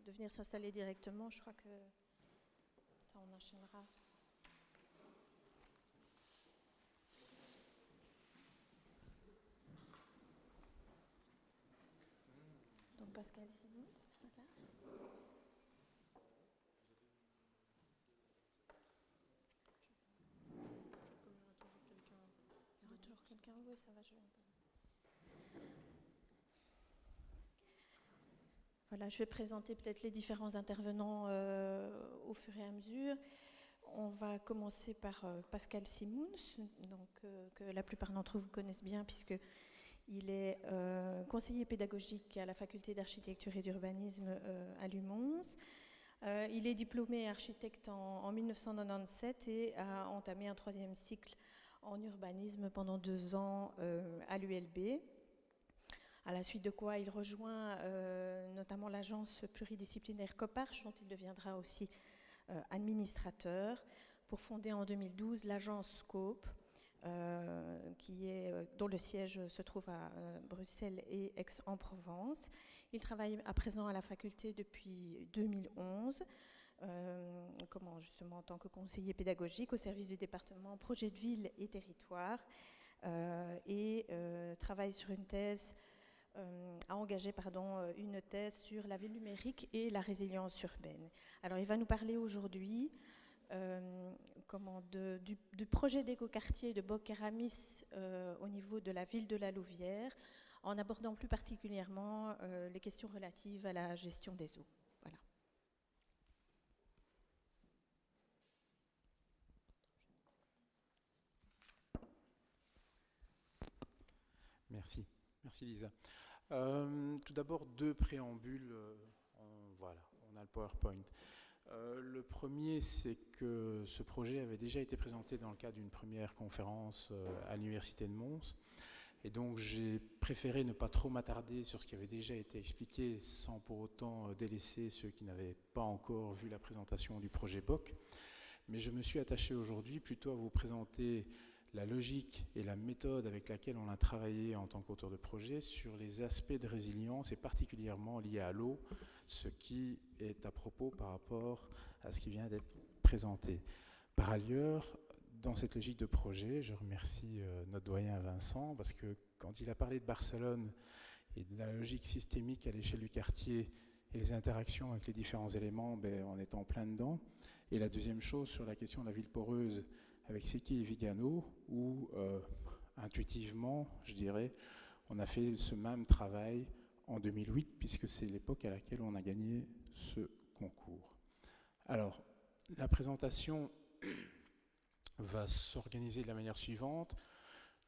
de venir s'installer directement. Je crois que ça, on enchaînera. Donc Pascal Simons, voilà. Il y aura toujours quelqu'un. Oui, ça va, je vais. Voilà, je vais présenter peut-être les différents intervenants au fur et à mesure. On va commencer par Pascal Simons, donc, que la plupart d'entre vous connaissent bien puisqu'il est conseiller pédagogique à la faculté d'architecture et d'urbanisme à l'UMONS. Il est diplômé architecte en 1997 et a entamé un 3e cycle en urbanisme pendant 2 ans à l'ULB. À la suite de quoi il rejoint notamment l'agence pluridisciplinaire Coparch, dont il deviendra aussi administrateur, pour fonder en 2012 l'agence Scope, dont le siège se trouve à Bruxelles et Aix-en-Provence. Il travaille à présent à la faculté depuis 2011, justement en tant que conseiller pédagogique au service du département projet de ville et territoire, et travaille sur une thèse. A engagé une thèse sur la ville numérique et la résilience urbaine. Alors il va nous parler aujourd'hui du projet d'écoquartier de Boc-Aramis au niveau de la ville de la Louvière, en abordant plus particulièrement les questions relatives à la gestion des eaux. Voilà. Merci. Merci Lisa. Tout d'abord, 2 préambules. Voilà, on a le PowerPoint. Le premier, c'est que ce projet avait déjà été présenté dans le cadre d'une première conférence à l'Université de Mons. Et donc, j'ai préféré ne pas trop m'attarder sur ce qui avait déjà été expliqué sans pour autant délaisser ceux qui n'avaient pas encore vu la présentation du projet BOC. Mais je me suis attaché aujourd'hui plutôt à vous présenter la logique et la méthode avec laquelle on a travaillé en tant qu'auteur de projet sur les aspects de résilience et particulièrement liés à l'eau, ce qui est à propos par rapport à ce qui vient d'être présenté. Par ailleurs, dans cette logique de projet, je remercie notre doyen Vincent parce que quand il a parlé de Barcelone et de la logique systémique à l'échelle du quartier et les interactions avec les différents éléments, on est en plein dedans. Et la deuxième chose sur la question de la ville poreuse, avec Seki et Vigano, où intuitivement, je dirais, on a fait ce même travail en 2008, puisque c'est l'époque à laquelle on a gagné ce concours. Alors, la présentation va s'organiser de la manière suivante.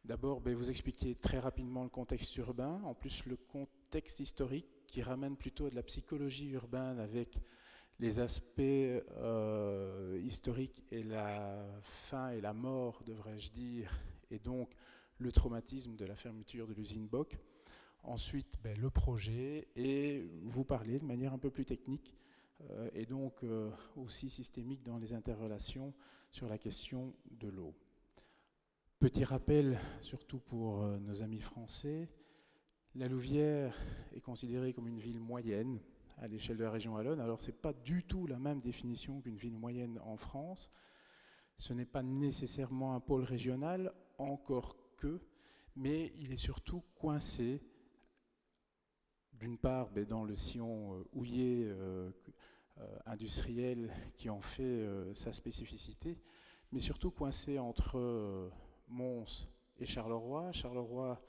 D'abord, vous expliquer très rapidement le contexte urbain, en plus le contexte historique qui ramène plutôt à de la psychologie urbaine avec les aspects historiques et la fin et la mort, devrais-je dire, et donc le traumatisme de la fermeture de l'usine Boc. Ensuite, le projet, et vous parler de manière un peu plus technique et donc aussi systémique dans les interrelations sur la question de l'eau. Petit rappel, surtout pour nos amis français, la Louvière est considérée comme une ville moyenne à l'échelle de la région wallonne. Alors, ce n'est pas du tout la même définition qu'une ville moyenne en France. Ce n'est pas nécessairement un pôle régional, encore que, mais il est surtout coincé, d'une part, dans le sillon houiller industriel qui en fait sa spécificité, mais surtout coincé entre Mons et Charleroi. Charleroi,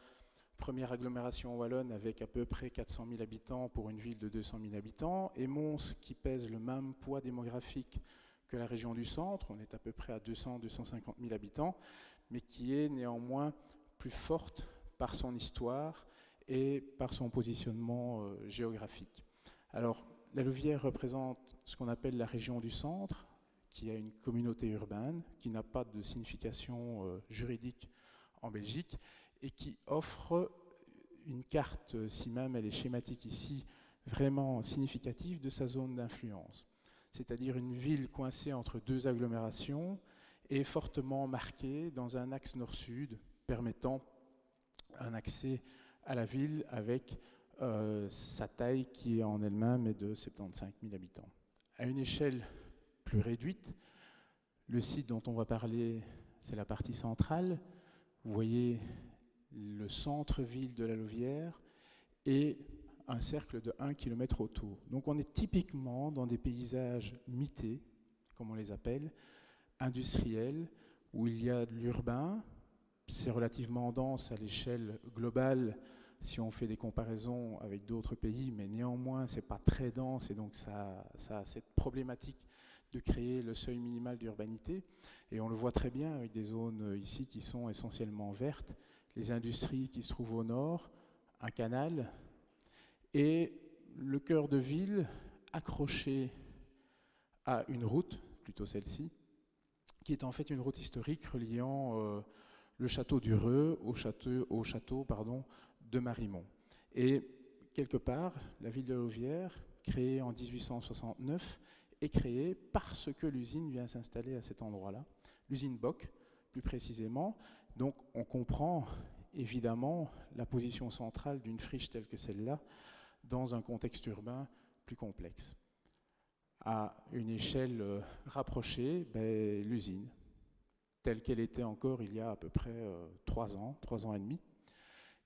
première agglomération wallonne avec à peu près 400 000 habitants pour une ville de 200 000 habitants, et Mons qui pèse le même poids démographique que la région du centre, on est à peu près à 200-250 000 habitants, mais qui est néanmoins plus forte par son histoire et par son positionnement géographique. Alors, la Louvière représente ce qu'on appelle la région du centre, qui a une communauté urbaine, qui n'a pas de signification juridique en Belgique, et qui offre une carte, si même elle est schématique ici, vraiment significative de sa zone d'influence. C'est-à-dire une ville coincée entre 2 agglomérations et fortement marquée dans un axe nord-sud, permettant un accès à la ville avec sa taille qui en elle-même est de 75 000 habitants. À une échelle plus réduite, le site dont on va parler, c'est la partie centrale. Vous voyez le centre-ville de la Louvière et un cercle de 1 km autour. Donc on est typiquement dans des paysages mités, comme on les appelle, industriels, où il y a de l'urbain. C'est relativement dense à l'échelle globale si on fait des comparaisons avec d'autres pays, mais néanmoins, ce n'est pas très dense et donc ça a cette problématique de créer le seuil minimal d'urbanité. Et on le voit très bien avec des zones ici qui sont essentiellement vertes, les industries qui se trouvent au nord, un canal, et le cœur de ville accroché à une route, plutôt celle-ci, qui est en fait une route historique reliant le château d'Ureux au château de Marimont. Et quelque part, la ville de la Louvière, créée en 1869, est créée parce que l'usine vient s'installer à cet endroit-là, l'usine Bock, plus précisément. Donc on comprend évidemment la position centrale d'une friche telle que celle-là dans un contexte urbain plus complexe. À une échelle rapprochée, l'usine, telle qu'elle était encore il y a à peu près 3 ans et demi,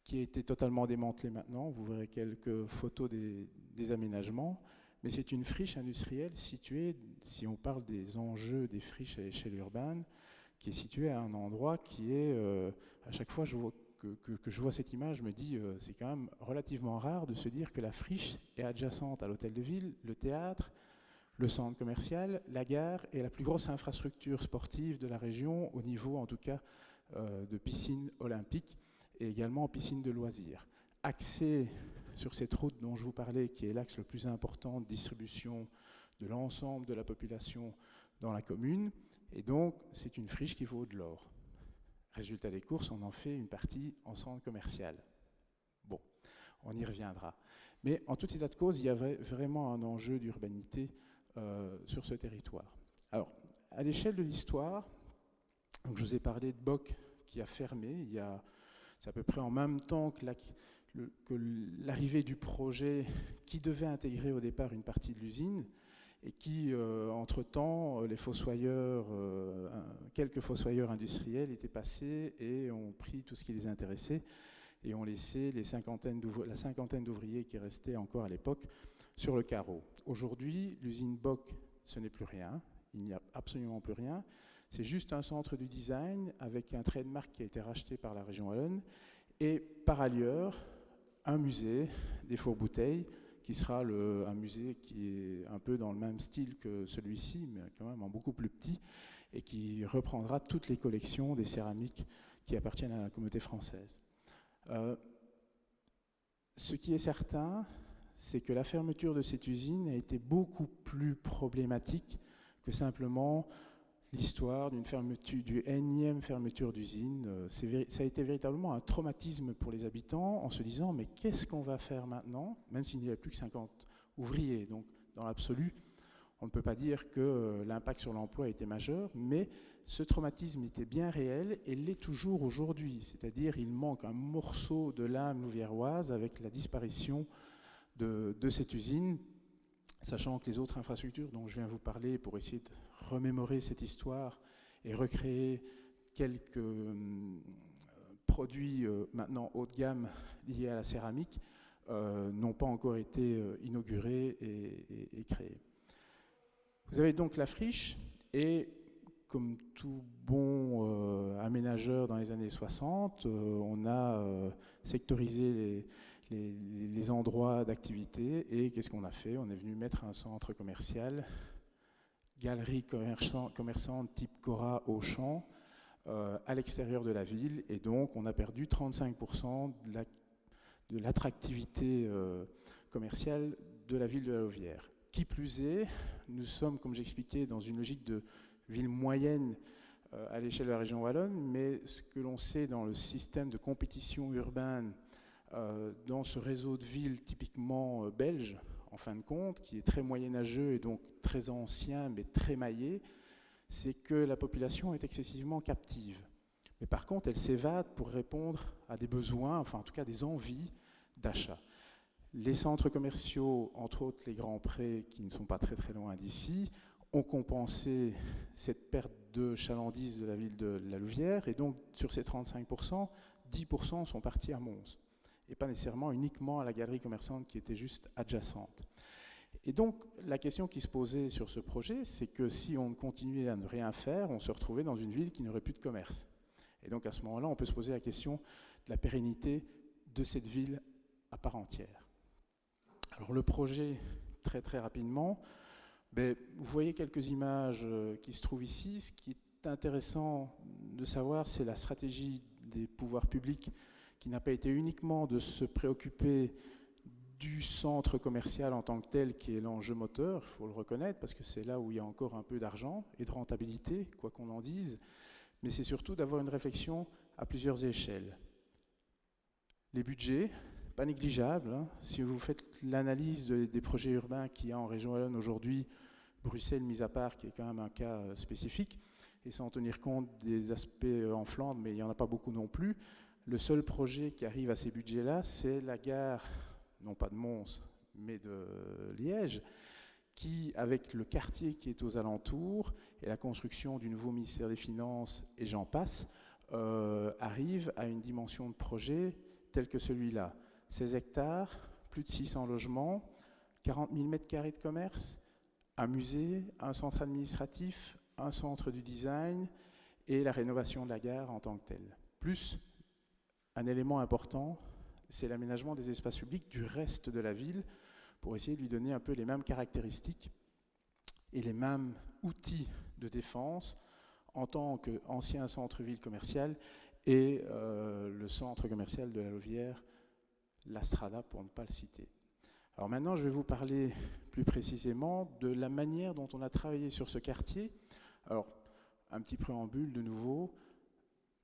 qui a été totalement démantelée maintenant. Vous verrez quelques photos des aménagements, mais c'est une friche industrielle située, si on parle des enjeux des friches à l'échelle urbaine, qui est située à un endroit qui est, à chaque fois que je vois cette image, je me dis c'est quand même relativement rare de se dire que la friche est adjacente à l'hôtel de ville, le théâtre, le centre commercial, la gare et la plus grosse infrastructure sportive de la région, au niveau en tout cas de piscine olympique et également en piscine de loisirs. Axé sur cette route dont je vous parlais, qui est l'axe le plus important de distribution de l'ensemble de la population dans la commune, et donc c'est une friche qui vaut de l'or. Résultat des courses, on en fait une partie en centre commercial. Bon, on y reviendra. Mais en tout état de cause, il y avait vraiment un enjeu d'urbanité sur ce territoire. Alors, à l'échelle de l'histoire, donc je vous ai parlé de Bock qui a fermé, c'est à peu près en même temps que l'arrivée du projet qui devait intégrer au départ une partie de l'usine et qui, entre-temps, quelques fossoyeurs industriels étaient passés et ont pris tout ce qui les intéressait et ont laissé la cinquantaine d'ouvriers qui restaient encore à l'époque sur le carreau. Aujourd'hui, l'usine Bock, ce n'est plus rien, il n'y a absolument plus rien. C'est juste un centre du design avec un trademark qui a été racheté par la région wallonne et par ailleurs, un musée des Fours-Bouteilles qui sera un musée qui est un peu dans le même style que celui-ci, mais quand même en beaucoup plus petit, et qui reprendra toutes les collections des céramiques qui appartiennent à la communauté française. Ce qui est certain, c'est que la fermeture de cette usine a été beaucoup plus problématique que simplement l'histoire d'une énième fermeture d'usine. Ça a été véritablement un traumatisme pour les habitants en se disant mais qu'est-ce qu'on va faire maintenant, même s'il n'y avait plus que 50 ouvriers. Donc dans l'absolu, on ne peut pas dire que l'impact sur l'emploi était majeur, mais ce traumatisme était bien réel et l'est toujours aujourd'hui. C'est-à-dire il manque un morceau de l'âme louviéroise avec la disparition de cette usine, sachant que les autres infrastructures dont je viens vous parler pour essayer de remémorer cette histoire et recréer quelques produits maintenant haut de gamme liés à la céramique n'ont pas encore été inaugurés et créés. Vous avez donc la friche et comme tout bon aménageur dans les années 60, on a sectorisé les endroits d'activité et qu'est-ce qu'on a fait? On est venu mettre un centre commercial, galerie commerçante type Cora Auchan à l'extérieur de la ville et donc on a perdu 35% de l'attractivité commerciale de la ville de la Louvière. Qui plus est, nous sommes, comme j'expliquais, dans une logique de ville moyenne à l'échelle de la région wallonne, mais ce que l'on sait dans le système de compétition urbaine dans ce réseau de villes typiquement belge, en fin de compte, qui est très moyenâgeux et donc très ancien, mais très maillé, c'est que la population est excessivement captive. Mais par contre, elle s'évade pour répondre à des besoins, enfin en tout cas des envies d'achat. Les centres commerciaux, entre autres les Grands Prés, qui ne sont pas très très loin d'ici, ont compensé cette perte de chalandise de la ville de la Louvière, et donc sur ces 35%, 10% sont partis à Mons, et pas nécessairement uniquement à la galerie commerçante qui était juste adjacente. Et donc la question qui se posait sur ce projet, c'est que si on continuait à ne rien faire, on se retrouvait dans une ville qui n'aurait plus de commerce. Et donc à ce moment-là, on peut se poser la question de la pérennité de cette ville à part entière. Alors le projet, très très rapidement, vous voyez quelques images qui se trouvent ici. Ce qui est intéressant de savoir, c'est la stratégie des pouvoirs publics qui n'a pas été uniquement de se préoccuper du centre commercial en tant que tel, qui est l'enjeu moteur, il faut le reconnaître, parce que c'est là où il y a encore un peu d'argent et de rentabilité, quoi qu'on en dise, mais c'est surtout d'avoir une réflexion à plusieurs échelles. Les budgets, pas négligeables, hein. Si vous faites l'analyse des projets urbains qu'il y a en région wallonne aujourd'hui, Bruxelles mis à part, qui est quand même un cas spécifique, et sans tenir compte des aspects en Flandre, mais il n'y en a pas beaucoup non plus, le seul projet qui arrive à ces budgets-là, c'est la gare, non pas de Mons, mais de Liège, qui, avec le quartier qui est aux alentours et la construction du nouveau ministère des Finances, et j'en passe, arrive à une dimension de projet tel que celui-là. 16 hectares, plus de 600 logements, 40 000 m² de commerce, un musée, un centre administratif, un centre du design et la rénovation de la gare en tant que telle. Plus, un élément important, c'est l'aménagement des espaces publics du reste de la ville pour essayer de lui donner un peu les mêmes caractéristiques et les mêmes outils de défense en tant qu'ancien centre-ville commercial et le centre commercial de la Louvière, la Strada pour ne pas le citer. Alors maintenant, je vais vous parler plus précisément de la manière dont on a travaillé sur ce quartier. Alors, un petit préambule de nouveau.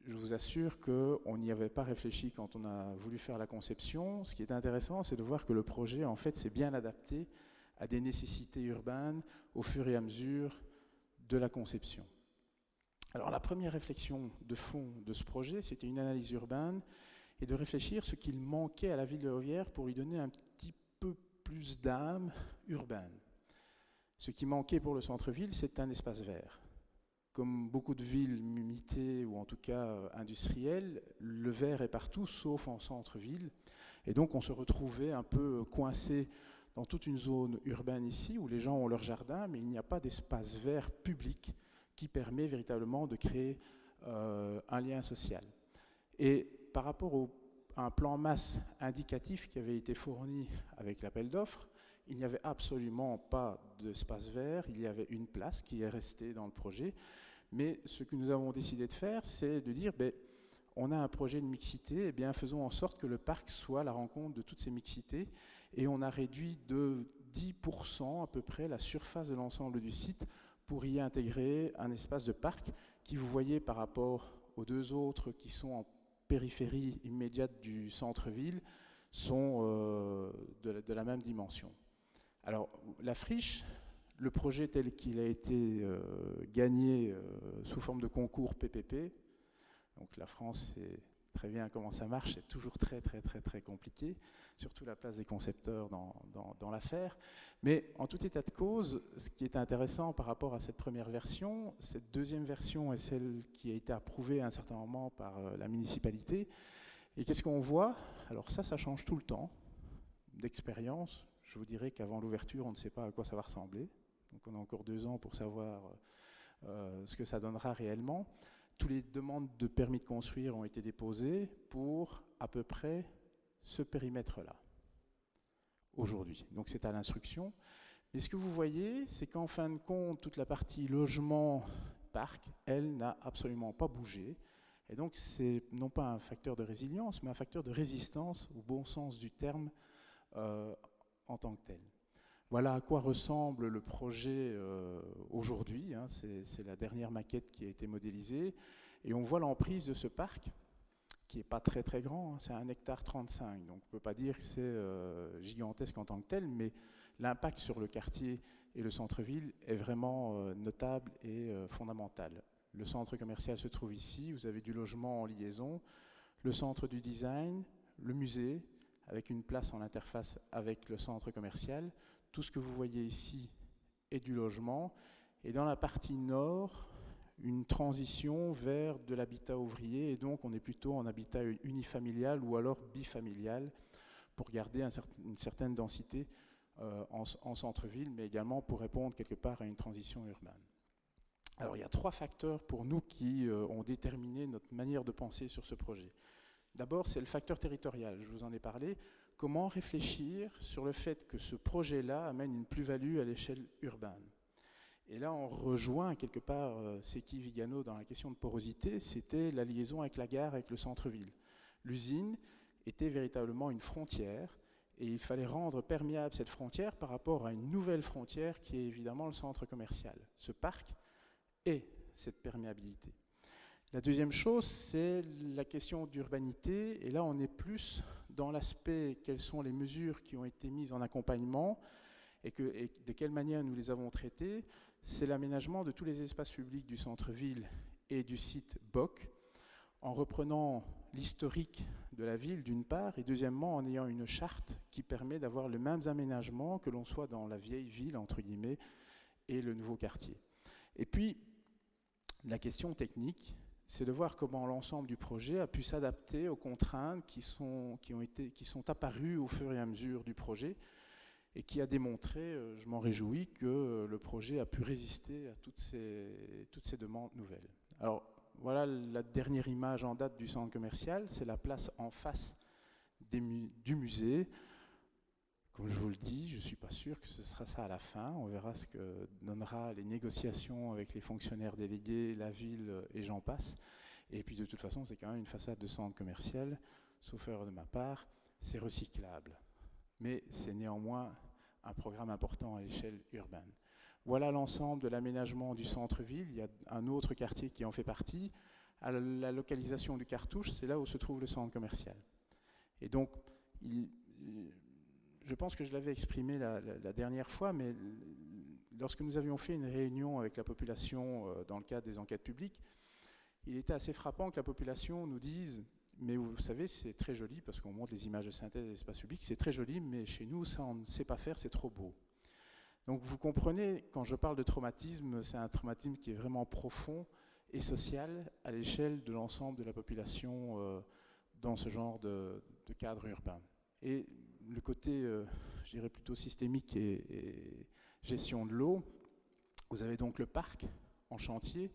Je vous assure qu'on n'y avait pas réfléchi quand on a voulu faire la conception. Ce qui est intéressant, c'est de voir que le projet, en fait, s'est bien adapté à des nécessités urbaines au fur et à mesure de la conception. Alors, la première réflexion de fond de ce projet, c'était une analyse urbaine et de réfléchir ce qu'il manquait à la ville de Louvière pour lui donner un petit peu plus d'âme urbaine. Ce qui manquait pour le centre-ville, c'est un espace vert. Comme beaucoup de villes mitées, ou en tout cas industrielles, le vert est partout, sauf en centre-ville. Et donc on se retrouvait un peu coincé dans toute une zone urbaine ici, où les gens ont leur jardin, mais il n'y a pas d'espace vert public qui permet véritablement de créer un lien social. Et par rapport à un plan masse indicatif qui avait été fourni avec l'appel d'offres, il n'y avait absolument pas d'espace vert, il y avait une place qui est restée dans le projet. Mais ce que nous avons décidé de faire, c'est de dire, on a un projet de mixité, faisons en sorte que le parc soit la rencontre de toutes ces mixités. Et on a réduit de 10% à peu près la surface de l'ensemble du site pour y intégrer un espace de parc qui, vous voyez, par rapport aux deux autres qui sont en périphérie immédiate du centre-ville, sont de la même dimension. Alors, la friche, le projet tel qu'il a été gagné sous forme de concours PPP, donc la France sait très bien comment ça marche, c'est toujours très très très très compliqué, surtout la place des concepteurs dans l'affaire. Mais en tout état de cause, ce qui est intéressant par rapport à cette première version, cette deuxième version est celle qui a été approuvée à un certain moment par la municipalité. Et qu'est-ce qu'on voit? Alors ça change tout le temps d'expérience. Je vous dirais qu'avant l'ouverture, on ne sait pas à quoi ça va ressembler. Donc on a encore 2 ans pour savoir ce que ça donnera réellement. Toutes les demandes de permis de construire ont été déposées pour à peu près ce périmètre-là, aujourd'hui. Donc c'est à l'instruction. Mais ce que vous voyez, c'est qu'en fin de compte, toute la partie logement, parc, elle n'a absolument pas bougé. Et donc c'est non pas un facteur de résilience, mais un facteur de résistance au bon sens du terme en tant que tel. Voilà à quoi ressemble le projet aujourd'hui. Hein, c'est la dernière maquette qui a été modélisée. Et on voit l'emprise de ce parc, qui n'est pas très très grand, hein, c'est 1,35 hectare. Donc on ne peut pas dire que c'est gigantesque en tant que tel, mais l'impact sur le quartier et le centre-ville est vraiment notable et fondamental. Le centre commercial se trouve ici, vous avez du logement en liaison, le centre du design, le musée, avec une place en interface avec le centre commercial. Tout ce que vous voyez ici est du logement. Et dans la partie nord, une transition vers de l'habitat ouvrier. Et donc, on est plutôt en habitat unifamilial ou alors bifamilial pour garder une certaine densité en centre-ville, mais également pour répondre quelque part à une transition urbaine. Alors, il y a 3 facteurs pour nous qui ont déterminé notre manière de penser sur ce projet. D'abord, c'est le facteur territorial, je vous en ai parlé. Comment réfléchir sur le fait que ce projet-là amène une plus-value à l'échelle urbaine? Et là, on rejoint quelque part Seki Vigano dans la question de porosité, c'était la liaison avec la gare, avec le centre-ville. L'usine était véritablement une frontière, et il fallait rendre perméable cette frontière par rapport à une nouvelle frontière qui est évidemment le centre commercial. Ce parc est cette perméabilité. La deuxième chose, c'est la question d'urbanité, et là on est plus dans l'aspect quelles sont les mesures qui ont été mises en accompagnement et de quelle manière nous les avons traitées. C'est l'aménagement de tous les espaces publics du centre-ville et du site BOC, en reprenant l'historique de la ville d'une part, et deuxièmement en ayant une charte qui permet d'avoir le même aménagement que l'on soit dans la vieille ville, entre guillemets, et le nouveau quartier. Et puis, la question technique, c'est de voir comment l'ensemble du projet a pu s'adapter aux contraintes qui sont apparues au fur et à mesure du projet, et qui a démontré, je m'en réjouis, que le projet a pu résister à toutes ces demandes nouvelles. Alors, voilà la dernière image en date du centre commercial, c'est la place en face du musée. Comme je vous le dis, je ne suis pas sûr que ce sera ça à la fin. On verra ce que donnera les négociations avec les fonctionnaires délégués, la ville et j'en passe. Et puis de toute façon, c'est quand même une façade de centre commercial, sauf erreur de ma part, c'est recyclable. Mais c'est néanmoins un programme important à l'échelle urbaine. Voilà l'ensemble de l'aménagement du centre-ville. Il y a un autre quartier qui en fait partie. À la localisation du Cartouche, c'est là où se trouve le centre commercial. Et donc, je pense que je l'avais exprimé la dernière fois, mais lorsque nous avions fait une réunion avec la population dans le cadre des enquêtes publiques, il était assez frappant que la population nous dise « Mais vous savez, c'est très joli, parce qu'on montre les images de synthèse des espaces publics, c'est très joli, mais chez nous, ça, on ne sait pas faire, c'est trop beau. » Donc vous comprenez, quand je parle de traumatisme, c'est un traumatisme qui est vraiment profond et social à l'échelle de l'ensemble de la population dans ce genre de cadre urbain. Et le côté, je dirais plutôt systémique et gestion de l'eau, vous avez donc le parc en chantier,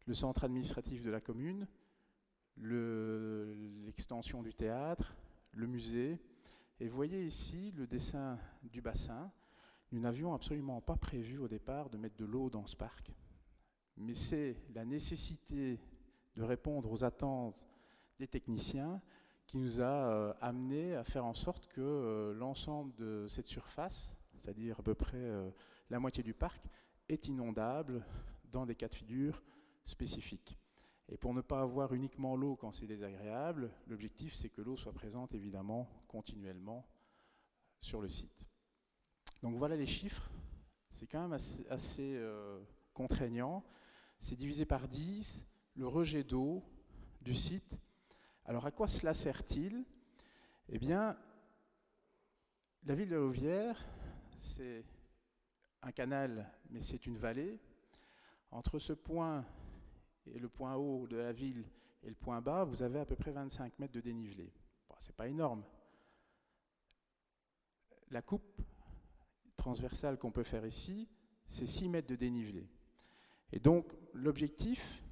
le centre administratif de la commune, l'extension du théâtre, le musée. Et vous voyez ici le dessin du bassin. Nous n'avions absolument pas prévu au départ de mettre de l'eau dans ce parc. Mais c'est la nécessité de répondre aux attentes des techniciens qui nous a amené à faire en sorte que l'ensemble de cette surface, c'est-à-dire à peu près la moitié du parc, est inondable dans des cas de figure spécifiques. Et pour ne pas avoir uniquement l'eau quand c'est désagréable, l'objectif c'est que l'eau soit présente évidemment continuellement sur le site. Donc voilà les chiffres, c'est quand même assez contraignant. C'est divisé par 10, le rejet d'eau du site. Alors à quoi cela sert-il? Eh bien, la ville de Louvière, c'est un canal, mais c'est une vallée. Entre ce point et le point haut de la ville et le point bas, vous avez à peu près 25 mètres de dénivelé. Bon, c'est pas énorme. La coupe transversale qu'on peut faire ici, c'est 6 mètres de dénivelé. Et donc, l'objectif,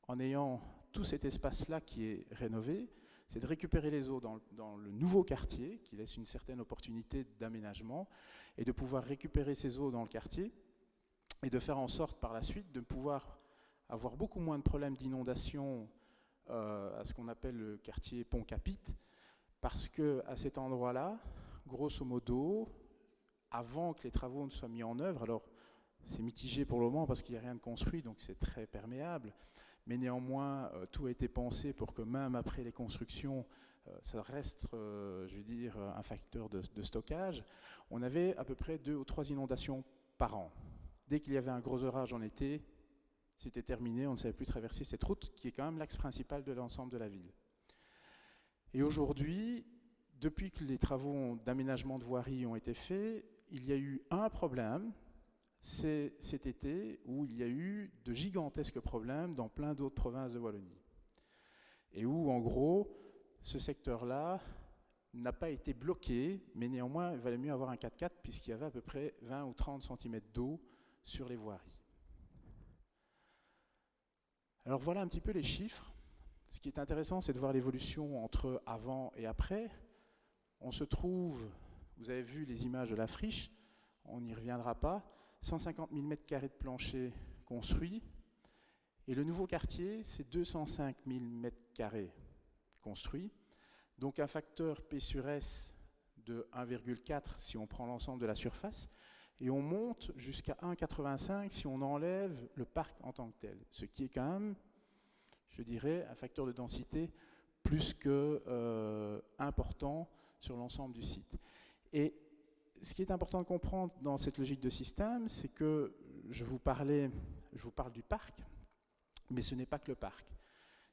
en ayant tout cet espace-là qui est rénové, c'est de récupérer les eaux dans le nouveau quartier, qui laisse une certaine opportunité d'aménagement, et de pouvoir récupérer ces eaux dans le quartier, et de faire en sorte par la suite de pouvoir avoir beaucoup moins de problèmes d'inondation à ce qu'on appelle le quartier Pont-Capite, parce qu'à cet endroit-là, grosso modo, avant que les travaux ne soient mis en œuvre, alors c'est mitigé pour le moment parce qu'il n'y a rien de construit, donc c'est très perméable, mais néanmoins, tout a été pensé pour que même après les constructions, ça reste, je veux dire, un facteur de stockage. On avait à peu près 2 ou 3 inondations par an. Dès qu'il y avait un gros orage en été, c'était terminé, on ne savait plus traverser cette route qui est quand même l'axe principal de l'ensemble de la ville. Et aujourd'hui, depuis que les travaux d'aménagement de voirie ont été faits, il y a eu un problème, c'est cet été où il y a eu de gigantesques problèmes dans plein d'autres provinces de Wallonie. Et où, en gros, ce secteur-là n'a pas été bloqué, mais néanmoins, il valait mieux avoir un 4x4 puisqu'il y avait à peu près 20 ou 30 cm d'eau sur les voiries. Alors voilà un petit peu les chiffres. Ce qui est intéressant, c'est de voir l'évolution entre avant et après. On se trouve, vous avez vu les images de la friche, on n'y reviendra pas, 150 000 m² de plancher construits, et le nouveau quartier, c'est 205 000 m² construits, donc un facteur P sur S de 1,4 si on prend l'ensemble de la surface, et on monte jusqu'à 1,85 si on enlève le parc en tant que tel, ce qui est quand même, je dirais, un facteur de densité plus que important sur l'ensemble du site. Et ce qui est important de comprendre dans cette logique de système, c'est que je vous parle du parc, mais ce n'est pas que le parc.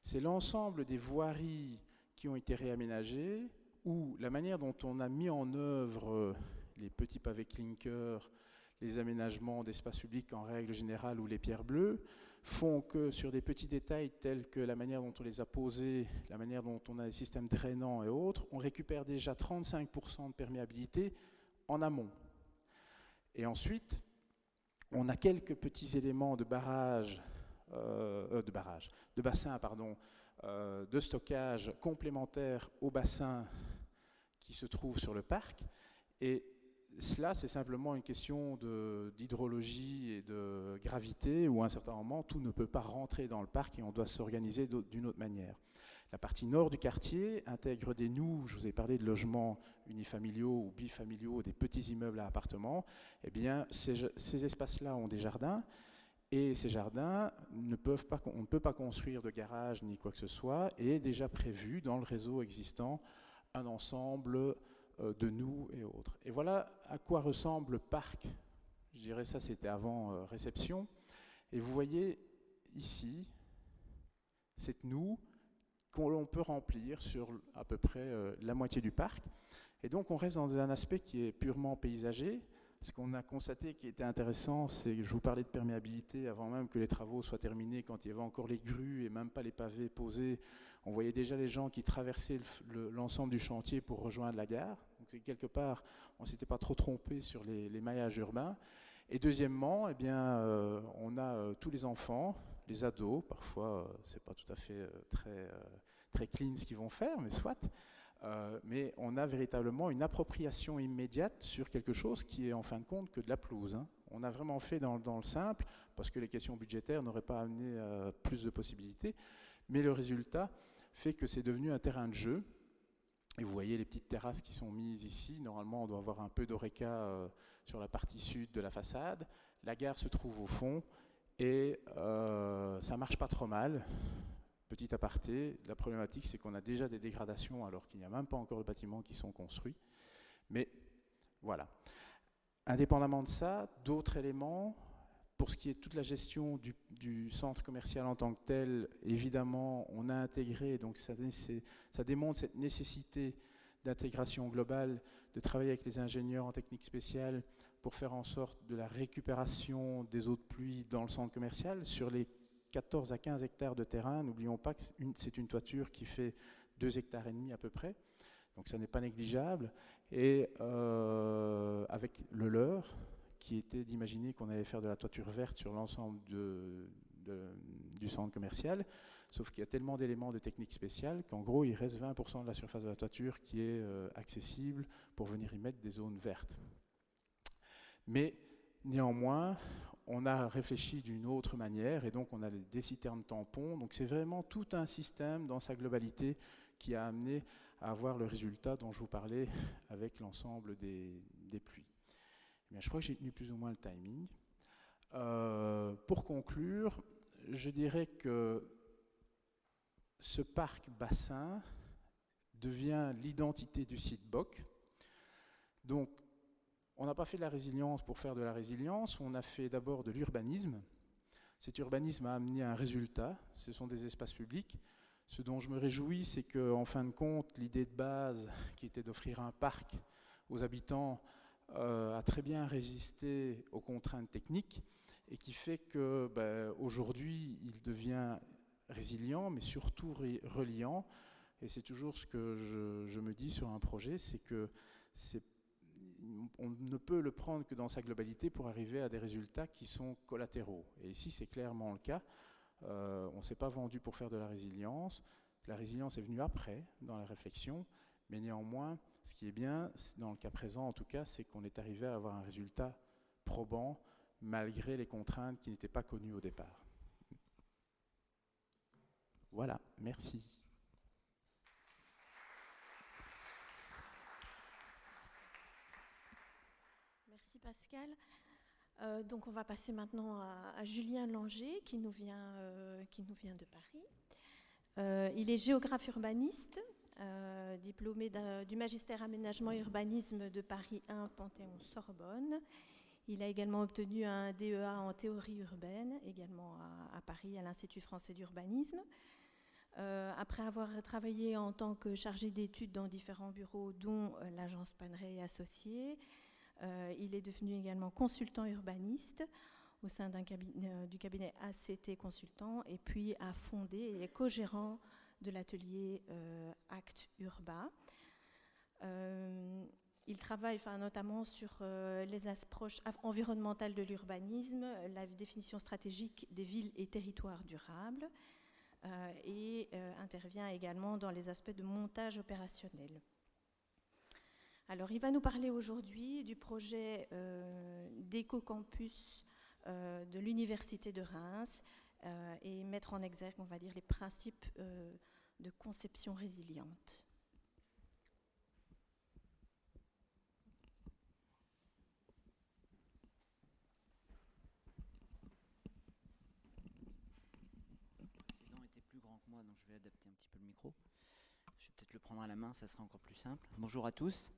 C'est l'ensemble des voiries qui ont été réaménagées, ou la manière dont on a mis en œuvre les petits pavés clinker, les aménagements d'espaces publics en règle générale ou les pierres bleues, font que sur des petits détails tels que la manière dont on les a posés, la manière dont on a les systèmes drainants et autres, on récupère déjà 35% de perméabilité en amont. Et ensuite, on a quelques petits éléments de bassin, de stockage complémentaires au bassin qui se trouve sur le parc. Et cela, c'est simplement une question d'hydrologie et de gravité, où à un certain moment, tout ne peut pas rentrer dans le parc et on doit s'organiser d'une autre manière. La partie nord du quartier intègre des nous, je vous ai parlé de logements unifamiliaux ou bifamiliaux, des petits immeubles à appartements. Eh bien, ces espaces-là ont des jardins, et ces jardins, on ne peut pas construire de garage ni quoi que ce soit, et est déjà prévu dans le réseau existant un ensemble de nous et autres. Et voilà à quoi ressemble le parc. Je dirais ça, c'était avant réception. Et vous voyez ici cette noue qu'on peut remplir sur à peu près la moitié du parc. Et donc on reste dans un aspect qui est purement paysager. Ce qu'on a constaté qui était intéressant, c'est que je vous parlais de perméabilité avant même que les travaux soient terminés, quand il y avait encore les grues et même pas les pavés posés. On voyait déjà les gens qui traversaient l'ensemble du chantier pour rejoindre la gare. Donc quelque part, on ne s'était pas trop trompé sur les maillages urbains. Et deuxièmement, eh bien, on a tous les enfants, les ados, parfois c'est pas tout à fait très clean ce qu'ils vont faire, mais soit. Mais on a véritablement une appropriation immédiate sur quelque chose qui est en fin de compte que de la pelouse. Hein. On a vraiment fait dans le simple, parce que les questions budgétaires n'auraient pas amené plus de possibilités, mais le résultat fait que c'est devenu un terrain de jeu. Et vous voyez les petites terrasses qui sont mises ici. Normalement, on doit avoir un peu d'oreca sur la partie sud de la façade. La gare se trouve au fond et ça marche pas trop mal. Petit aparté, la problématique, c'est qu'on a déjà des dégradations alors qu'il n'y a même pas encore de bâtiments qui sont construits. Mais voilà. Indépendamment de ça, d'autres éléments, pour ce qui est de toute la gestion du centre commercial en tant que tel, évidemment, on a intégré, donc ça démontre cette nécessité d'intégration globale, de travailler avec les ingénieurs en technique spéciale pour faire en sorte de la récupération des eaux de pluie dans le centre commercial. Sur les 14 à 15 hectares de terrain, n'oublions pas que c'est une toiture qui fait 2,5 hectares à peu près, donc ça n'est pas négligeable. Et avec le leurre, qui était d'imaginer qu'on allait faire de la toiture verte sur l'ensemble du centre commercial, sauf qu'il y a tellement d'éléments de technique spéciale qu'en gros, il reste 20% de la surface de la toiture qui est accessible pour venir y mettre des zones vertes. Mais néanmoins, on a réfléchi d'une autre manière et donc on a des citernes tampons. Donc c'est vraiment tout un système dans sa globalité qui a amené à avoir le résultat dont je vous parlais avec l'ensemble des pluies. Bien, je crois que j'ai tenu plus ou moins le timing. Pour conclure, je dirais que ce parc bassin devient l'identité du site BOC. Donc, on n'a pas fait de la résilience pour faire de la résilience, on a fait d'abord de l'urbanisme. Cet urbanisme a amené un résultat, ce sont des espaces publics. Ce dont je me réjouis, c'est qu'en fin de compte, l'idée de base, qui était d'offrir un parc aux habitants, a très bien résisté aux contraintes techniques et qui fait que aujourd'hui, il devient résilient, mais surtout reliant. Et c'est toujours ce que je me dis sur un projet, c'est que on ne peut le prendre que dans sa globalité pour arriver à des résultats qui sont collatéraux. Et ici, c'est clairement le cas. On ne s'est pas vendu pour faire de la résilience. La résilience est venue après, dans la réflexion. Mais néanmoins, ce qui est bien, dans le cas présent en tout cas, c'est qu'on est arrivé à avoir un résultat probant, malgré les contraintes qui n'étaient pas connues au départ. Voilà, merci. Merci Pascal. Donc on va passer maintenant à Julien Langer qui nous vient de Paris. Il est géographe urbaniste, diplômé du magistère aménagement et urbanisme de Paris 1 Panthéon-Sorbonne. Il a également obtenu un DEA en théorie urbaine, également à Paris, à l'Institut français d'urbanisme. Après avoir travaillé en tant que chargé d'études dans différents bureaux, dont l'agence Paneret et Associés, il est devenu également consultant urbaniste au sein du cabinet ACT Consultant, et puis a fondé et est co-gérant de l'atelier Acte Urba. Il travaille notamment sur les approches environnementales de l'urbanisme, la définition stratégique des villes et territoires durables, et intervient également dans les aspects de montage opérationnel. Alors, il va nous parler aujourd'hui du projet d'éco-campus de l'Université de Reims et mettre en exergue, on va dire, les principes de conception résiliente. Moi, donc je vais adapter un petit peu le micro. Je vais peut-être le prendre à la main, ça sera encore plus simple. Bonjour à tous.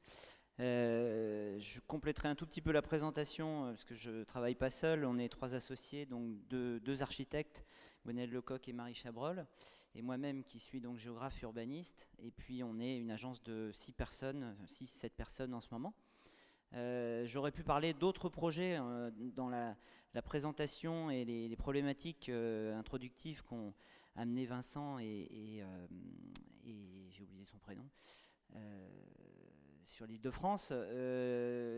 Je compléterai un tout petit peu la présentation parce que je ne travaille pas seul. On est 3 associés, donc deux architectes, Gwenaëlle Lecoq et Marie Chabrol, et moi-même qui suis donc géographe urbaniste. Et puis on est une agence de 6-7 personnes en ce moment. J'aurais pu parler d'autres projets dans la présentation et les problématiques introductives qu'ont amené Vincent et j'ai oublié son prénom sur l'Île-de-France.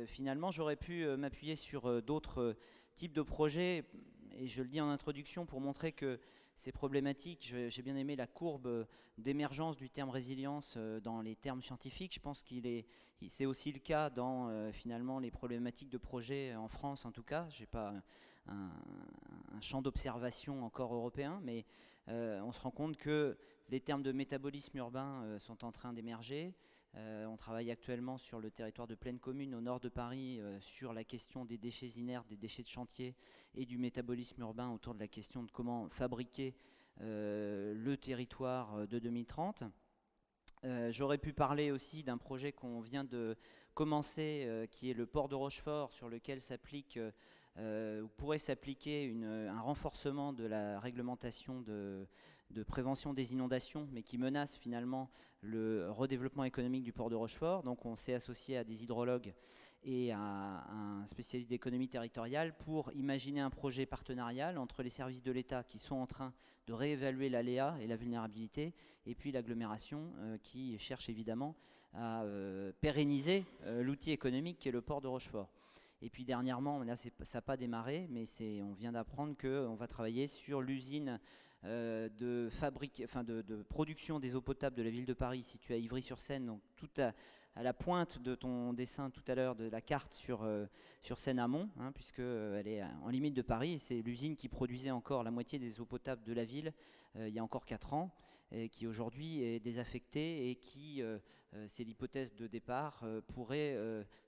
Finalement, j'aurais pu m'appuyer sur d'autres types de projets, et je le dis en introduction pour montrer que ces problématiques, j'ai bien aimé la courbe d'émergence du terme résilience dans les termes scientifiques. Je pense c'est aussi le cas dans finalement les problématiques de projet en France en tout cas. Je n'ai pas un champ d'observation encore européen, mais on se rend compte que les termes de métabolisme urbain sont en train d'émerger. On travaille actuellement sur le territoire de Plaine Commune au nord de Paris sur la question des déchets inertes, des déchets de chantier et du métabolisme urbain autour de la question de comment fabriquer le territoire de 2030. J'aurais pu parler aussi d'un projet qu'on vient de commencer qui est le port de Rochefort, sur lequel pourrait s'appliquer un renforcement de la réglementation de prévention des inondations, mais qui menace finalement le redéveloppement économique du port de Rochefort. Donc on s'est associé à des hydrologues et à un spécialiste d'économie territoriale pour imaginer un projet partenarial entre les services de l'État qui sont en train de réévaluer l'aléa et la vulnérabilité, et puis l'agglomération qui cherche évidemment à pérenniser l'outil économique qui est le port de Rochefort. Et puis dernièrement, là ça n'a pas démarré, mais on vient d'apprendre qu'on va travailler sur l'usine de production des eaux potables de la ville de Paris, située à Ivry-sur-Seine, donc tout à la pointe de ton dessin tout à l'heure de la carte sur Seine-Amont, puisqu'elle est en limite de Paris, et c'est l'usine qui produisait encore la moitié des eaux potables de la ville il y a encore 4 ans, et qui aujourd'hui est désaffectée et qui, c'est l'hypothèse de départ, pourrait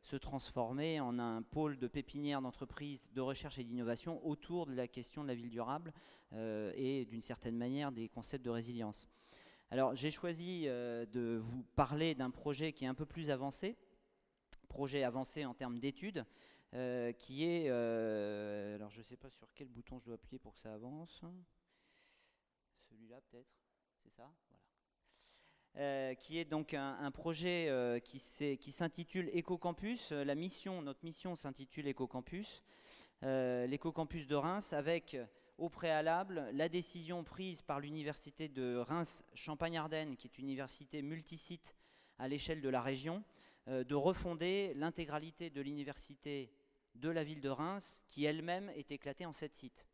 se transformer en un pôle de pépinière d'entreprises de recherche et d'innovation autour de la question de la ville durable et d'une certaine manière des concepts de résilience. Alors j'ai choisi de vous parler d'un projet qui est un peu plus avancé, projet avancé en termes d'études, qui est, alors je ne sais pas sur quel bouton je dois appuyer pour que ça avance, celui-là peut-être, c'est ça, voilà. Qui est donc un projet qui s'intitule Ecocampus. Notre mission s'intitule Ecocampus. L'Ecocampus de Reims, avec au préalable la décision prise par l'université de Reims Champagne-Ardenne, qui est une université multisite à l'échelle de la région, de refonder l'intégralité de l'université de la ville de Reims, qui elle-même est éclatée en 7 sites.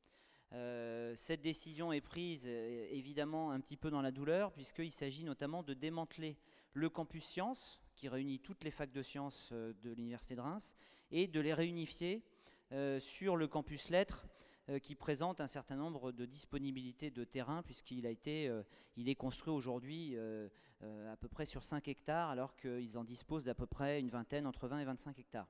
Cette décision est prise évidemment un petit peu dans la douleur, puisqu'il s'agit notamment de démanteler le campus sciences, qui réunit toutes les facs de sciences de l'université de Reims, et de les réunifier sur le campus lettres, qui présente un certain nombre de disponibilités de terrain, puisqu'il est construit aujourd'hui à peu près sur 5 hectares, alors qu'ils en disposent d'à peu près une vingtaine, entre 20 et 25 hectares.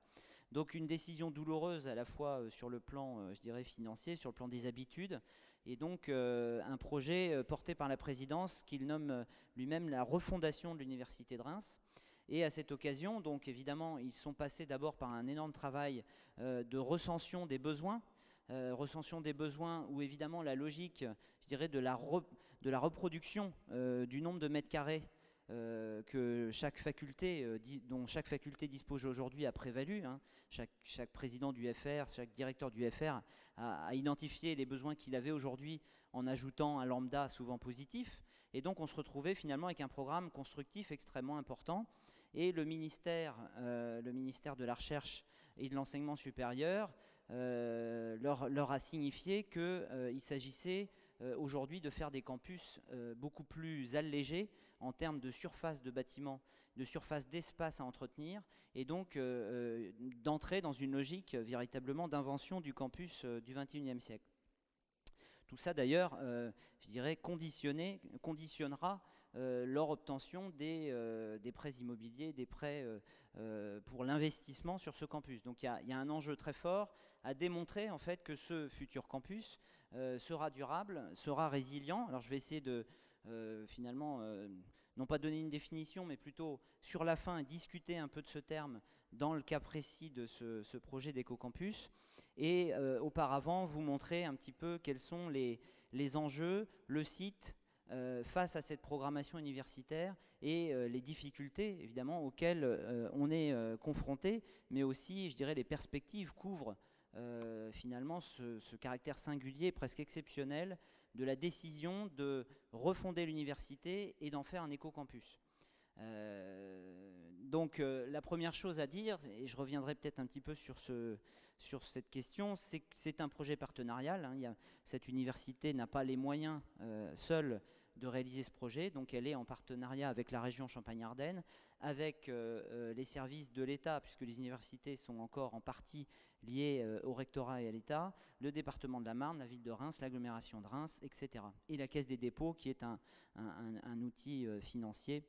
Donc une décision douloureuse à la fois sur le plan, je dirais, financier, sur le plan des habitudes, et donc un projet porté par la présidence qu'il nomme lui-même la refondation de l'université de Reims. Et à cette occasion, donc évidemment, ils sont passés d'abord par un énorme travail de recension des besoins, où évidemment la logique, je dirais, de la reproduction du nombre de mètres carrés dont chaque faculté dispose aujourd'hui a prévalu. Chaque président du FR, chaque directeur du FR a identifié les besoins qu'il avait aujourd'hui en ajoutant un lambda souvent positif. Et donc on se retrouvait finalement avec un programme constructif extrêmement important. Et le ministère de la Recherche et de l'Enseignement supérieur leur a signifié qu'il s'agissait aujourd'hui de faire des campus beaucoup plus allégés en termes de surface de bâtiments, de surface d'espace à entretenir, et donc d'entrer dans une logique véritablement d'invention du campus du XXIe siècle. Tout ça d'ailleurs, je dirais, conditionnera leur obtention des prêts immobiliers, des prêts pour l'investissement sur ce campus. Donc il y a un enjeu très fort à démontrer en fait que ce futur campus sera durable, sera résilient. Alors je vais essayer de finalement non pas donner une définition, mais plutôt sur la fin discuter un peu de ce terme dans le cas précis de ce projet d'éco-campus. Et auparavant, vous montrer un petit peu quels sont les enjeux, le site face à cette programmation universitaire et les difficultés évidemment auxquelles on est confronté, mais aussi, je dirais, les perspectives couvrent finalement ce caractère singulier, presque exceptionnel, de la décision de refonder l'université et d'en faire un éco-campus. Donc la première chose à dire, et je reviendrai peut-être un petit peu sur cette question, c'est que c'est un projet partenarial. Cette université n'a pas les moyens seule de réaliser ce projet, donc elle est en partenariat avec la région Champagne-Ardenne, avec les services de l'État, puisque les universités sont encore en partie liées au rectorat et à l'État, le département de la Marne, la ville de Reims, l'agglomération de Reims, etc. Et la Caisse des dépôts, qui est un outil financier.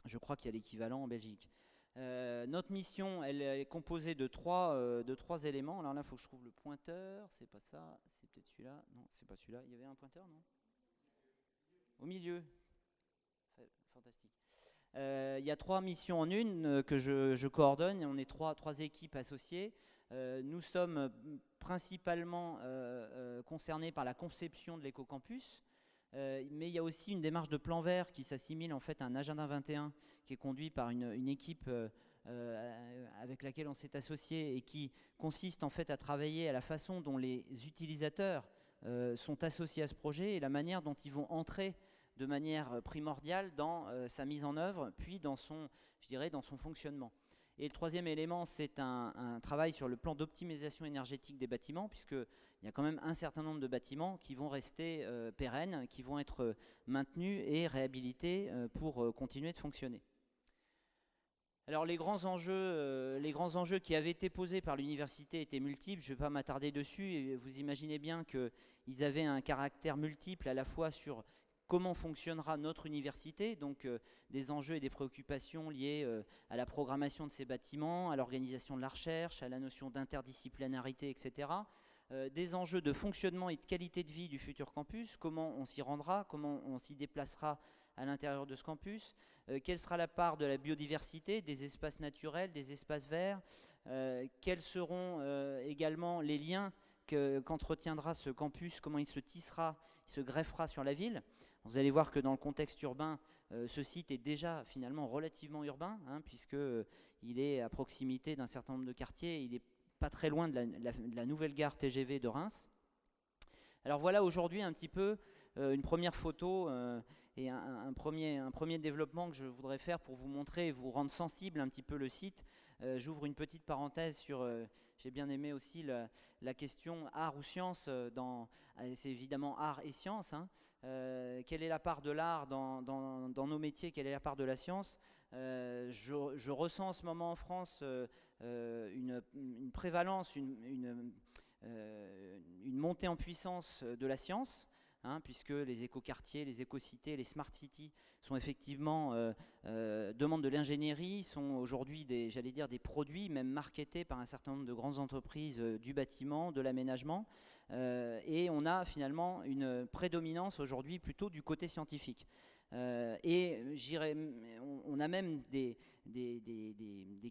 Je crois qu'il y a l'équivalent en Belgique. Notre mission, elle est composée de trois éléments. Alors là, il faut que je trouve le pointeur. C'est pas ça. C'est peut-être celui-là. Non, c'est pas celui-là. Il y avait un pointeur, non? Au milieu. Fantastique. Il y a 3 missions en une que je coordonne. On est trois équipes associées. Nous sommes principalement concernés par la conception de l'éco-campus. Mais il y a aussi une démarche de plan vert qui s'assimile en fait à un agenda 21 qui est conduit par une équipe avec laquelle on s'est associé et qui consiste en fait à travailler à la façon dont les utilisateurs sont associés à ce projet et la manière dont ils vont entrer de manière primordiale dans sa mise en œuvre, puis dans son fonctionnement. Et le troisième élément, c'est un travail sur le plan d'optimisation énergétique des bâtiments, puisqu'il y a quand même un certain nombre de bâtiments qui vont rester pérennes, qui vont être maintenus et réhabilités pour continuer de fonctionner. Alors les grands enjeux qui avaient été posés par l'université étaient multiples, je ne vais pas m'attarder dessus, et vous imaginez bien qu'ils avaient un caractère multiple à la fois sur comment fonctionnera notre université, donc des enjeux et des préoccupations liés à la programmation de ces bâtiments, à l'organisation de la recherche, à la notion d'interdisciplinarité, etc. Des enjeux de fonctionnement et de qualité de vie du futur campus, comment on s'y rendra, comment on s'y déplacera à l'intérieur de ce campus, quelle sera la part de la biodiversité, des espaces naturels, des espaces verts, quels seront également les liens qu'entretiendra ce campus, comment il se tissera, il se greffera sur la ville. Vous allez voir que dans le contexte urbain, ce site est déjà finalement relativement urbain, puisqu'il est à proximité d'un certain nombre de quartiers, il n'est pas très loin de la nouvelle gare TGV de Reims. Alors voilà aujourd'hui un petit peu une première photo et un premier développement que je voudrais faire pour vous montrer et vous rendre sensible un petit peu le site. J'ouvre une petite parenthèse sur, j'ai bien aimé aussi la question art ou science, c'est évidemment art et science. Quelle est la part de l'art dans nos métiers, quelle est la part de la science? Je ressens en ce moment en France une prévalence, une montée en puissance de la science, puisque les écoquartiers, les écocités, les smart cities sont effectivement demandent de l'ingénierie, sont aujourd'hui des produits même marketés par un certain nombre de grandes entreprises du bâtiment, de l'aménagement, et on a finalement une prédominance aujourd'hui plutôt du côté scientifique. Et on a même des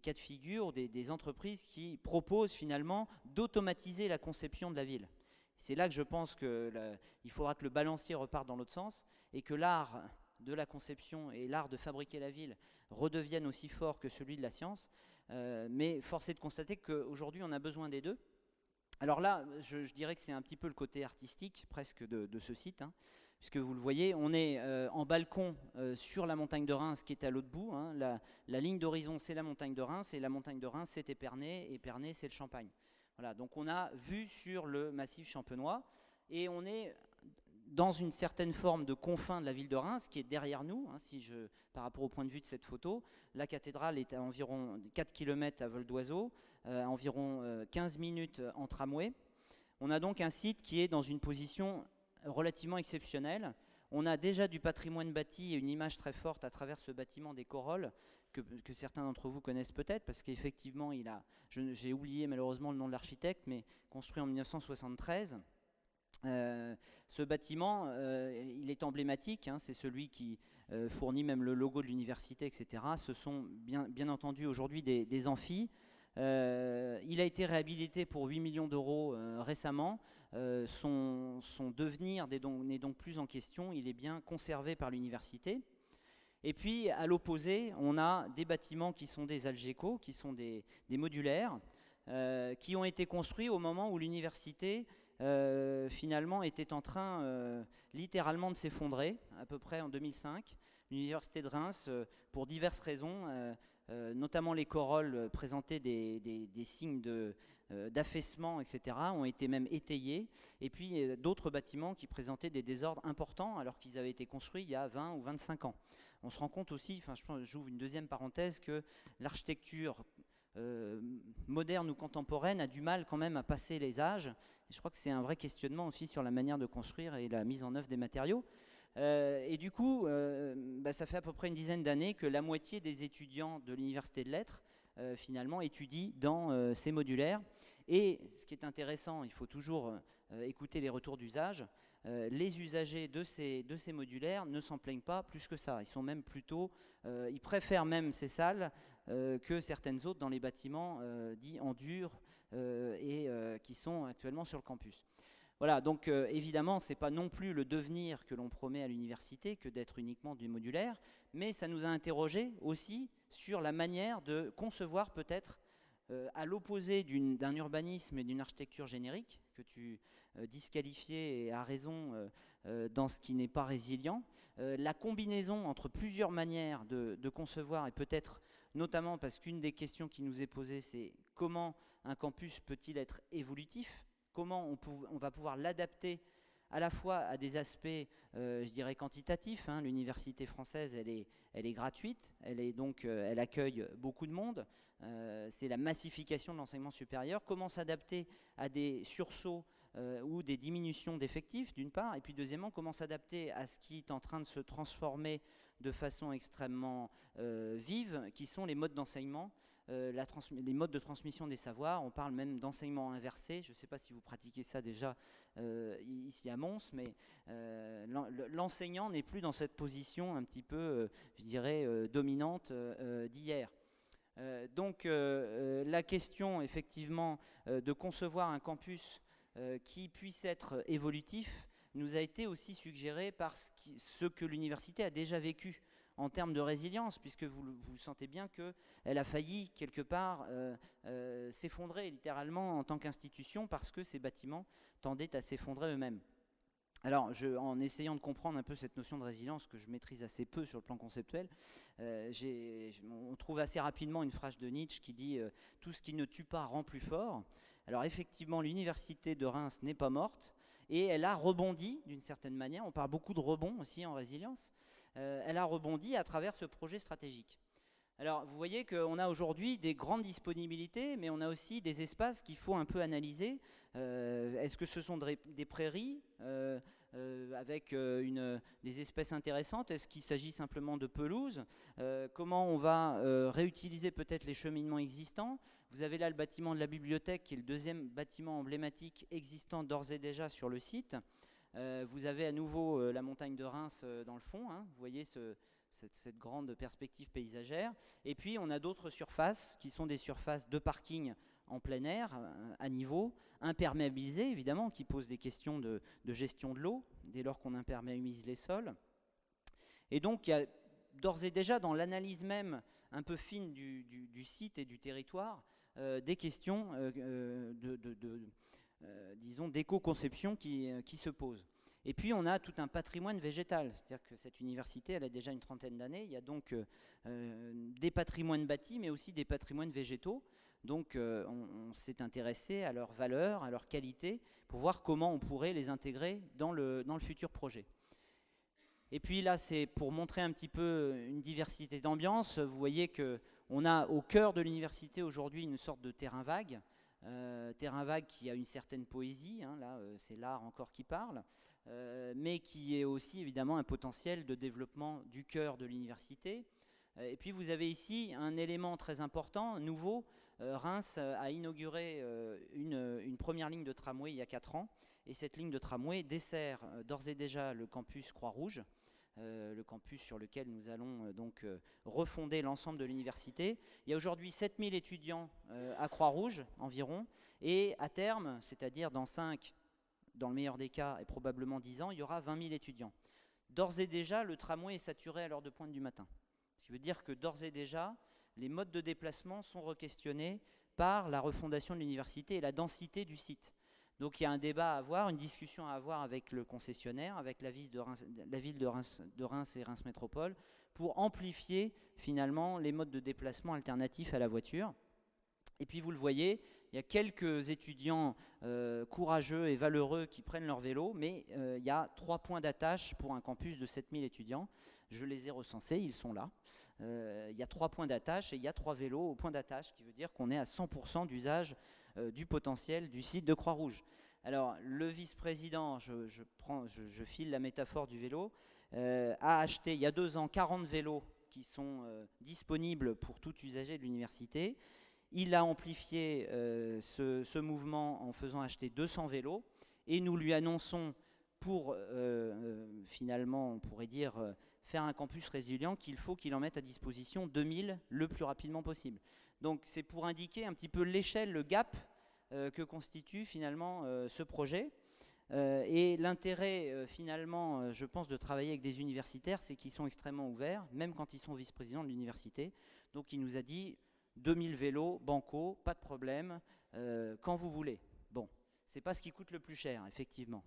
cas de figure, des entreprises qui proposent finalement d'automatiser la conception de la ville. C'est là que je pense qu'il faudra que le balancier reparte dans l'autre sens et que l'art de la conception et l'art de fabriquer la ville redeviennent aussi forts que celui de la science. Mais force est de constater qu'aujourd'hui on a besoin des deux. Alors là, je dirais que c'est un petit peu le côté artistique presque de ce site, puisque vous le voyez, on est en balcon sur la montagne de Reims qui est à l'autre bout. La ligne d'horizon, c'est la montagne de Reims, et la montagne de Reims, c'est Épernay, et Épernay, c'est le Champagne. Voilà, donc on a vue sur le massif champenois, et on est dans une certaine forme de confin de la ville de Reims, qui est derrière nous, par rapport au point de vue de cette photo. La cathédrale est à environ 4 km à vol d'oiseau, à environ 15 minutes en tramway. On a donc un site qui est dans une position relativement exceptionnelle. On a déjà du patrimoine bâti et une image très forte à travers ce bâtiment des Corolles, que certains d'entre vous connaissent peut-être, parce qu'effectivement, j'ai oublié malheureusement le nom de l'architecte, mais construit en 1973. Ce bâtiment, il est emblématique, c'est celui qui fournit même le logo de l'université, etc. Ce sont bien entendu aujourd'hui des amphis. Il a été réhabilité pour 8 millions d'euros récemment. Son devenir n'est donc plus en question, il est bien conservé par l'université. Et puis à l'opposé, on a des bâtiments qui sont des Algeco, qui sont des modulaires, qui ont été construits au moment où l'université finalement était en train littéralement de s'effondrer, à peu près en 2005. L'université de Reims, pour diverses raisons, notamment les Corolles présentaient des signes d'affaissement, etc., ont été même étayés. Et puis d'autres bâtiments qui présentaient des désordres importants alors qu'ils avaient été construits il y a 20 ou 25 ans. On se rend compte aussi, j'ouvre une deuxième parenthèse, que l'architecture moderne ou contemporaine a du mal quand même à passer les âges. Et je crois que c'est un vrai questionnement aussi sur la manière de construire et la mise en œuvre des matériaux. Et du coup, ça fait à peu près une dizaine d'années que la moitié des étudiants de l'Université de Lettres finalement étudient dans ces modulaires. Et ce qui est intéressant, il faut toujours écouter les retours d'usage. Les usagers de ces modulaires ne s'en plaignent pas plus que ça. Ils sont même plutôt, ils préfèrent même ces salles que certaines autres dans les bâtiments dits en dur et qui sont actuellement sur le campus. Voilà, donc évidemment, ce n'est pas non plus le devenir que l'on promet à l'université que d'être uniquement du modulaire, mais ça nous a interrogés aussi sur la manière de concevoir peut-être, à l'opposé d'un urbanisme et d'une architecture générique, que tu disqualifiais et à raison dans ce qui n'est pas résilient, la combinaison entre plusieurs manières de concevoir, et peut-être notamment parce qu'une des questions qui nous est posée, c'est comment un campus peut-il être évolutif ? Comment on va pouvoir l'adapter à la fois à des aspects, je dirais, quantitatifs. L'université française, elle est gratuite, elle accueille beaucoup de monde. C'est la massification de l'enseignement supérieur. Comment s'adapter à des sursauts ou des diminutions d'effectifs, d'une part, et puis deuxièmement, comment s'adapter à ce qui est en train de se transformer de façon extrêmement vive, qui sont les modes d'enseignement. Les modes de transmission des savoirs, on parle même d'enseignement inversé. Je ne sais pas si vous pratiquez ça déjà ici à Mons, mais l'enseignant n'est plus dans cette position un petit peu, je dirais, dominante d'hier. Donc la question effectivement de concevoir un campus qui puisse être évolutif nous a été aussi suggéré par ce que l'université a déjà vécu en termes de résilience, puisque vous sentez bien qu'elle a failli quelque part s'effondrer littéralement en tant qu'institution parce que ces bâtiments tendaient à s'effondrer eux-mêmes. Alors, en essayant de comprendre un peu cette notion de résilience que je maîtrise assez peu sur le plan conceptuel, on trouve assez rapidement une phrase de Nietzsche qui dit « Tout ce qui ne tue pas rend plus fort ». Alors effectivement, l'université de Reims n'est pas morte et elle a rebondi d'une certaine manière. On parle beaucoup de rebond aussi en résilience. Elle a rebondi à travers ce projet stratégique. Alors vous voyez qu'on a aujourd'hui des grandes disponibilités, mais on a aussi des espaces qu'il faut un peu analyser. Est-ce que ce sont des prairies avec des espèces intéressantes? Est-ce qu'il s'agit simplement de pelouses? Comment on va réutiliser peut-être les cheminements existants? Vous avez là le bâtiment de la bibliothèque, qui est le deuxième bâtiment emblématique existant d'ores et déjà sur le site. Vous avez à nouveau la montagne de Reims dans le fond, hein. Vous voyez cette grande perspective paysagère. Et puis on a d'autres surfaces qui sont des surfaces de parking en plein air, à niveau, imperméabilisées évidemment, qui posent des questions de gestion de l'eau, dès lors qu'on imperméabilise les sols. Et donc il y a d'ores et déjà dans l'analyse même un peu fine du site et du territoire, des questions disons d'éco-conception qui se posent. Et puis on a tout un patrimoine végétal, c'est-à-dire que cette université elle a déjà une trentaine d'années, il y a donc des patrimoines bâtis mais aussi des patrimoines végétaux, donc on s'est intéressé à leur valeur, à leur qualité, pour voir comment on pourrait les intégrer dans le futur projet. Et puis là c'est pour montrer un petit peu une diversité d'ambiance. Vous voyez qu'on a au cœur de l'université aujourd'hui une sorte de terrain vague qui a une certaine poésie, hein, là c'est l'art encore qui parle, mais qui est aussi évidemment un potentiel de développement du cœur de l'université. Et puis vous avez ici un élément très important, nouveau. Reims a inauguré une première ligne de tramway il y a 4 ans, et cette ligne de tramway dessert d'ores et déjà le campus Croix-Rouge, le campus sur lequel nous allons donc refonder l'ensemble de l'université. Il y a aujourd'hui 7000 étudiants à Croix-Rouge environ, et à terme, c'est-à-dire dans le meilleur des cas et probablement 10 ans, il y aura 20 000 étudiants. D'ores et déjà, le tramway est saturé à l'heure de pointe du matin. Ce qui veut dire que d'ores et déjà, les modes de déplacement sont requestionnés par la refondation de l'université et la densité du site. Donc il y a un débat à avoir, une discussion à avoir avec le concessionnaire, avec la ville de Reims et Reims Métropole, pour amplifier finalement les modes de déplacement alternatifs à la voiture. Et puis vous le voyez, il y a quelques étudiants courageux et valeureux qui prennent leur vélo, mais il y a 3 points d'attache pour un campus de 7000 étudiants. Je les ai recensés, ils sont là. Il y a 3 points d'attache et il y a 3 vélos au point d'attache, ce qui veut dire qu'on est à 100% d'usage du potentiel du site de Croix-Rouge. Alors le vice-président, je file la métaphore du vélo, a acheté il y a 2 ans 40 vélos qui sont disponibles pour tout usager de l'université. Il a amplifié ce mouvement en faisant acheter 200 vélos, et nous lui annonçons pour finalement, on pourrait dire, faire un campus résilient, qu'il faut qu'il en mette à disposition 2000 le plus rapidement possible. Donc c'est pour indiquer un petit peu l'échelle, le gap que constitue finalement ce projet. Et l'intérêt finalement, je pense, de travailler avec des universitaires, c'est qu'ils sont extrêmement ouverts, même quand ils sont vice-présidents de l'université. Donc il nous a dit 2000 vélos, banco, pas de problème, quand vous voulez. Bon, c'est pas ce qui coûte le plus cher, effectivement.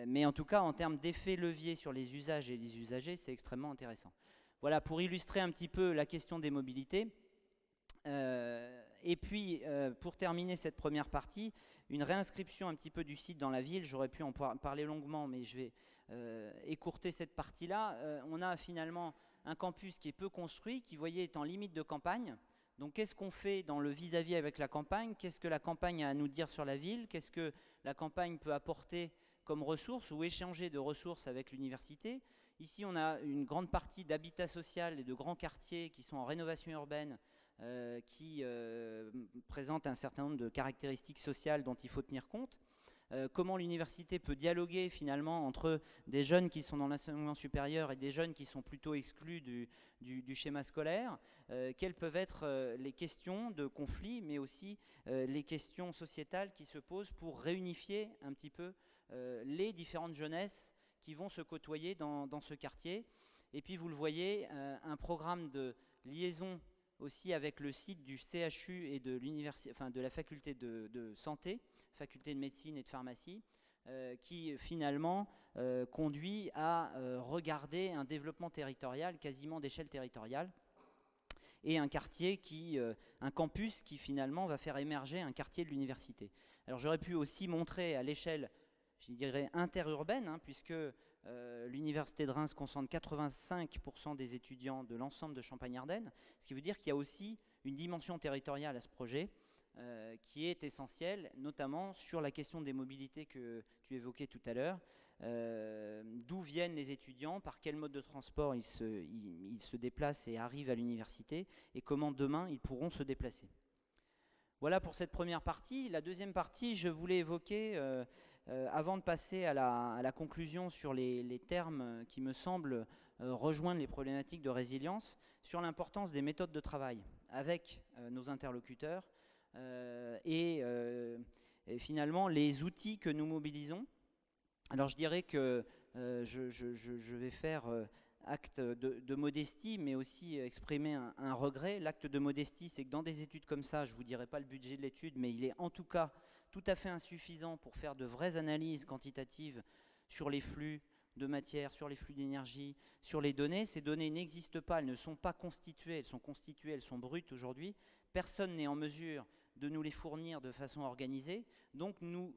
Mais en tout cas, en termes d'effet levier sur les usages et les usagers, c'est extrêmement intéressant. Voilà, pour illustrer un petit peu la question des mobilités. Et puis, pour terminer cette première partie, une réinscription un petit peu du site dans la ville. J'aurais pu en parler longuement, mais je vais écourter cette partie-là. On a finalement un campus qui est peu construit, qui, vous voyez, est en limite de campagne. Donc, qu'est-ce qu'on fait dans le vis-à-vis avec la campagne? Qu'est-ce que la campagne a à nous dire sur la ville? Qu'est-ce que la campagne peut apporter comme ressources ou échanger de ressources avec l'université? Ici, on a une grande partie d'habitat social et de grands quartiers qui sont en rénovation urbaine, qui présentent un certain nombre de caractéristiques sociales dont il faut tenir compte. comment l'université peut dialoguer finalement entre des jeunes qui sont dans l'enseignement supérieur et des jeunes qui sont plutôt exclus du schéma scolaire, quelles peuvent être les questions de conflit, mais aussi les questions sociétales qui se posent pour réunifier un petit peu les différentes jeunesses qui vont se côtoyer dans ce quartier. Et puis vous le voyez, un programme de liaison aussi avec le site du CHU et de l'université, enfin de la faculté de santé, faculté de médecine et de pharmacie, qui finalement conduit à regarder un développement territorial quasiment d'échelle territoriale et un quartier un campus qui finalement va faire émerger un quartier de l'université. Alors j'aurais pu aussi montrer à l'échelle, je dirais interurbaine, puisque l'université de Reims concentre 85% des étudiants de l'ensemble de Champagne-Ardenne, ce qui veut dire qu'il y a aussi une dimension territoriale à ce projet qui est essentielle, notamment sur la question des mobilités que tu évoquais tout à l'heure. D'où viennent les étudiants, par quel mode de transport ils se déplacent et arrivent à l'université, et comment demain ils pourront se déplacer. Voilà pour cette première partie. La deuxième partie, je voulais évoquer, avant de passer à la conclusion sur les termes qui me semblent rejoindre les problématiques de résilience, sur l'importance des méthodes de travail avec nos interlocuteurs et finalement les outils que nous mobilisons. Alors je dirais que je vais faire acte de modestie, mais aussi exprimer un regret. L'acte de modestie, c'est que dans des études comme ça, je ne vous dirai pas le budget de l'étude, mais il est en tout cas tout à fait insuffisant pour faire de vraies analyses quantitatives sur les flux de matière, sur les flux d'énergie, sur les données. Ces données n'existent pas, elles ne sont pas constituées, elles sont constituées, elles sont brutes aujourd'hui. Personne n'est en mesure de nous les fournir de façon organisée. Donc nous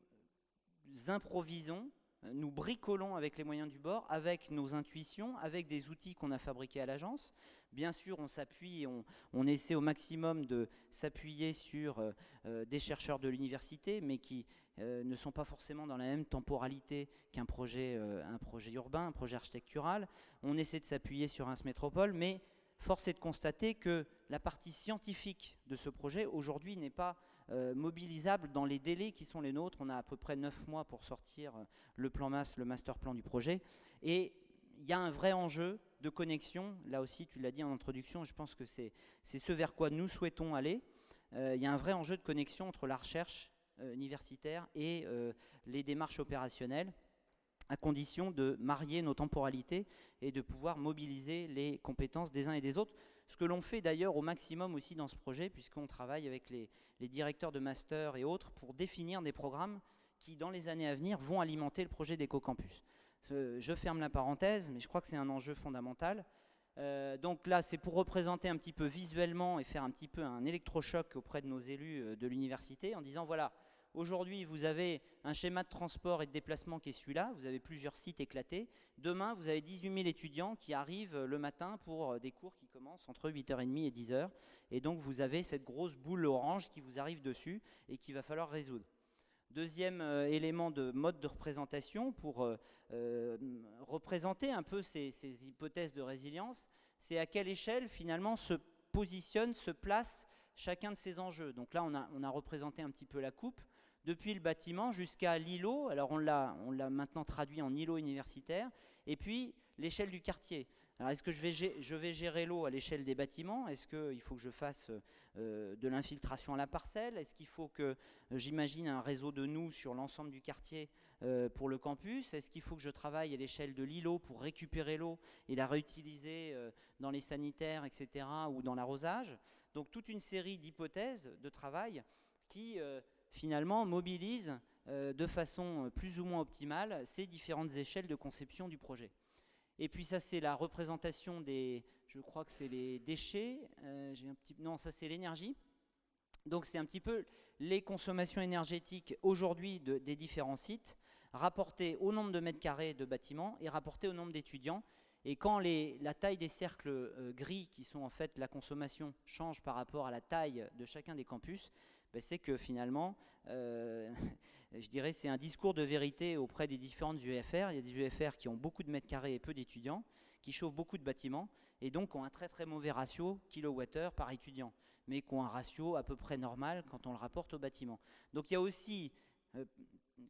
improvisons, nous bricolons avec les moyens du bord, avec nos intuitions, avec des outils qu'on a fabriqués à l'agence. Bien sûr, on s'appuie, on essaie au maximum de s'appuyer sur des chercheurs de l'université, mais qui ne sont pas forcément dans la même temporalité qu'un projet urbain, un projet architectural. On essaie de s'appuyer sur Reims Métropole, mais force est de constater que la partie scientifique de ce projet, aujourd'hui, n'est pas mobilisable dans les délais qui sont les nôtres. On a à peu près 9 mois pour sortir le plan MAS, le master plan du projet. Et il y a un vrai enjeu de connexion. Là aussi, tu l'as dit en introduction, je pense que c'est ce vers quoi nous souhaitons aller. Il y a un vrai enjeu de connexion entre la recherche universitaire et les démarches opérationnelles, à condition de marier nos temporalités et de pouvoir mobiliser les compétences des uns et des autres. Ce que l'on fait d'ailleurs au maximum aussi dans ce projet, puisqu'on travaille avec les directeurs de master et autres pour définir des programmes qui, dans les années à venir, vont alimenter le projet d'Ecocampus. Je ferme la parenthèse, mais je crois que c'est un enjeu fondamental. Donc là, c'est pour représenter un petit peu visuellement et faire un petit peu un électrochoc auprès de nos élus de l'université en disant voilà, aujourd'hui, vous avez un schéma de transport et de déplacement qui est celui-là. Vous avez plusieurs sites éclatés. Demain, vous avez 18 000 étudiants qui arrivent le matin pour des cours qui commencent entre 8h30 et 10h. Et donc, vous avez cette grosse boule orange qui vous arrive dessus et qu'il va falloir résoudre. Deuxième élément de mode de représentation pour représenter un peu ces hypothèses de résilience, c'est à quelle échelle, finalement, se positionne, se place chacun de ces enjeux. Donc là, on a représenté un petit peu la coupe. Depuis le bâtiment jusqu'à l'îlot, alors on l'a maintenant traduit en îlot universitaire, et puis l'échelle du quartier. Alors est-ce que je vais gérer l'eau à l'échelle des bâtiments? Est-ce qu'il faut que je fasse de l'infiltration à la parcelle? Est-ce qu'il faut que j'imagine un réseau de nous sur l'ensemble du quartier pour le campus? Est-ce qu'il faut que je travaille à l'échelle de l'îlot pour récupérer l'eau et la réutiliser dans les sanitaires, etc., ou dans l'arrosage? Donc toute une série d'hypothèses de travail qui finalement mobilisent de façon plus ou moins optimale ces différentes échelles de conception du projet. Et puis ça, c'est la représentation des, je crois que c'est les déchets, non, ça c'est l'énergie. Donc c'est un petit peu les consommations énergétiques aujourd'hui des différents sites, rapportées au nombre de mètres carrés de bâtiments et rapportées au nombre d'étudiants. Et quand la taille des cercles gris, qui sont en fait la consommation, change par rapport à la taille de chacun des campus, ben c'est que finalement, je dirais, c'est un discours de vérité auprès des différentes UFR. Il y a des UFR qui ont beaucoup de mètres carrés et peu d'étudiants, qui chauffent beaucoup de bâtiments, et donc ont un très très mauvais ratio kilowattheure par étudiant, mais qui ont un ratio à peu près normal quand on le rapporte au bâtiment. Donc il y a aussi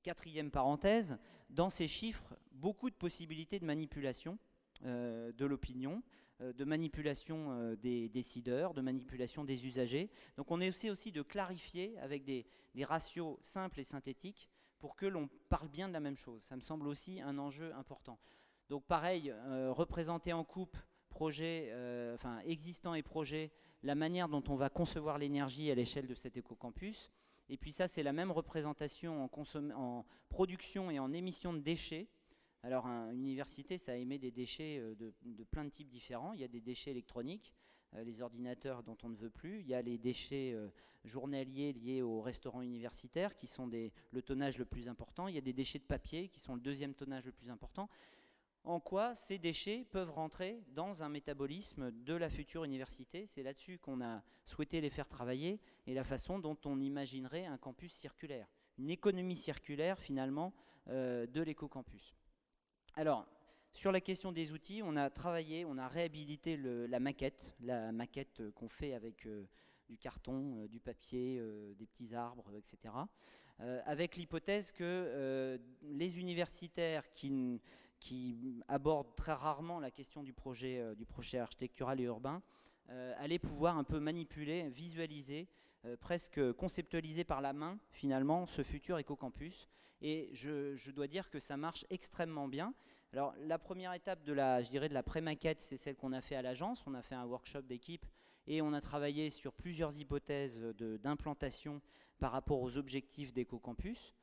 quatrième parenthèse, dans ces chiffres, beaucoup de possibilités de manipulation de l'opinion, de manipulation des décideurs, de manipulation des usagers. Donc on essaie aussi de clarifier avec des ratios simples et synthétiques pour que l'on parle bien de la même chose. Ça me semble aussi un enjeu important. Donc pareil, représenter en coupe projet, existant et projet, la manière dont on va concevoir l'énergie à l'échelle de cet écocampus. Et puis ça, c'est la même représentation en production et en émission de déchets. Alors, une université, ça émet des déchets de plein de types différents. Il y a des déchets électroniques, les ordinateurs dont on ne veut plus. Il y a les déchets journaliers liés aux restaurants universitaires, qui sont le tonnage le plus important. Il y a des déchets de papier, qui sont le deuxième tonnage le plus important. En quoi ces déchets peuvent rentrer dans un métabolisme de la future université? C'est là-dessus qu'on a souhaité les faire travailler et la façon dont on imaginerait un campus circulaire, une économie circulaire finalement de l'écocampus. Alors, sur la question des outils, on a travaillé, on a réhabilité la maquette qu'on fait avec du carton, du papier, des petits arbres, etc. Avec l'hypothèse que les universitaires qui abordent très rarement la question du projet architectural et urbain, allaient pouvoir un peu manipuler, visualiser, presque conceptualiser par la main, finalement, ce futur écocampus. Et je dois dire que ça marche extrêmement bien. Alors, la première étape de la pré-maquette, c'est celle qu'on a fait à l'agence. On a fait un workshop d'équipe et on a travaillé sur plusieurs hypothèses d'implantation par rapport aux objectifs d'écocampus.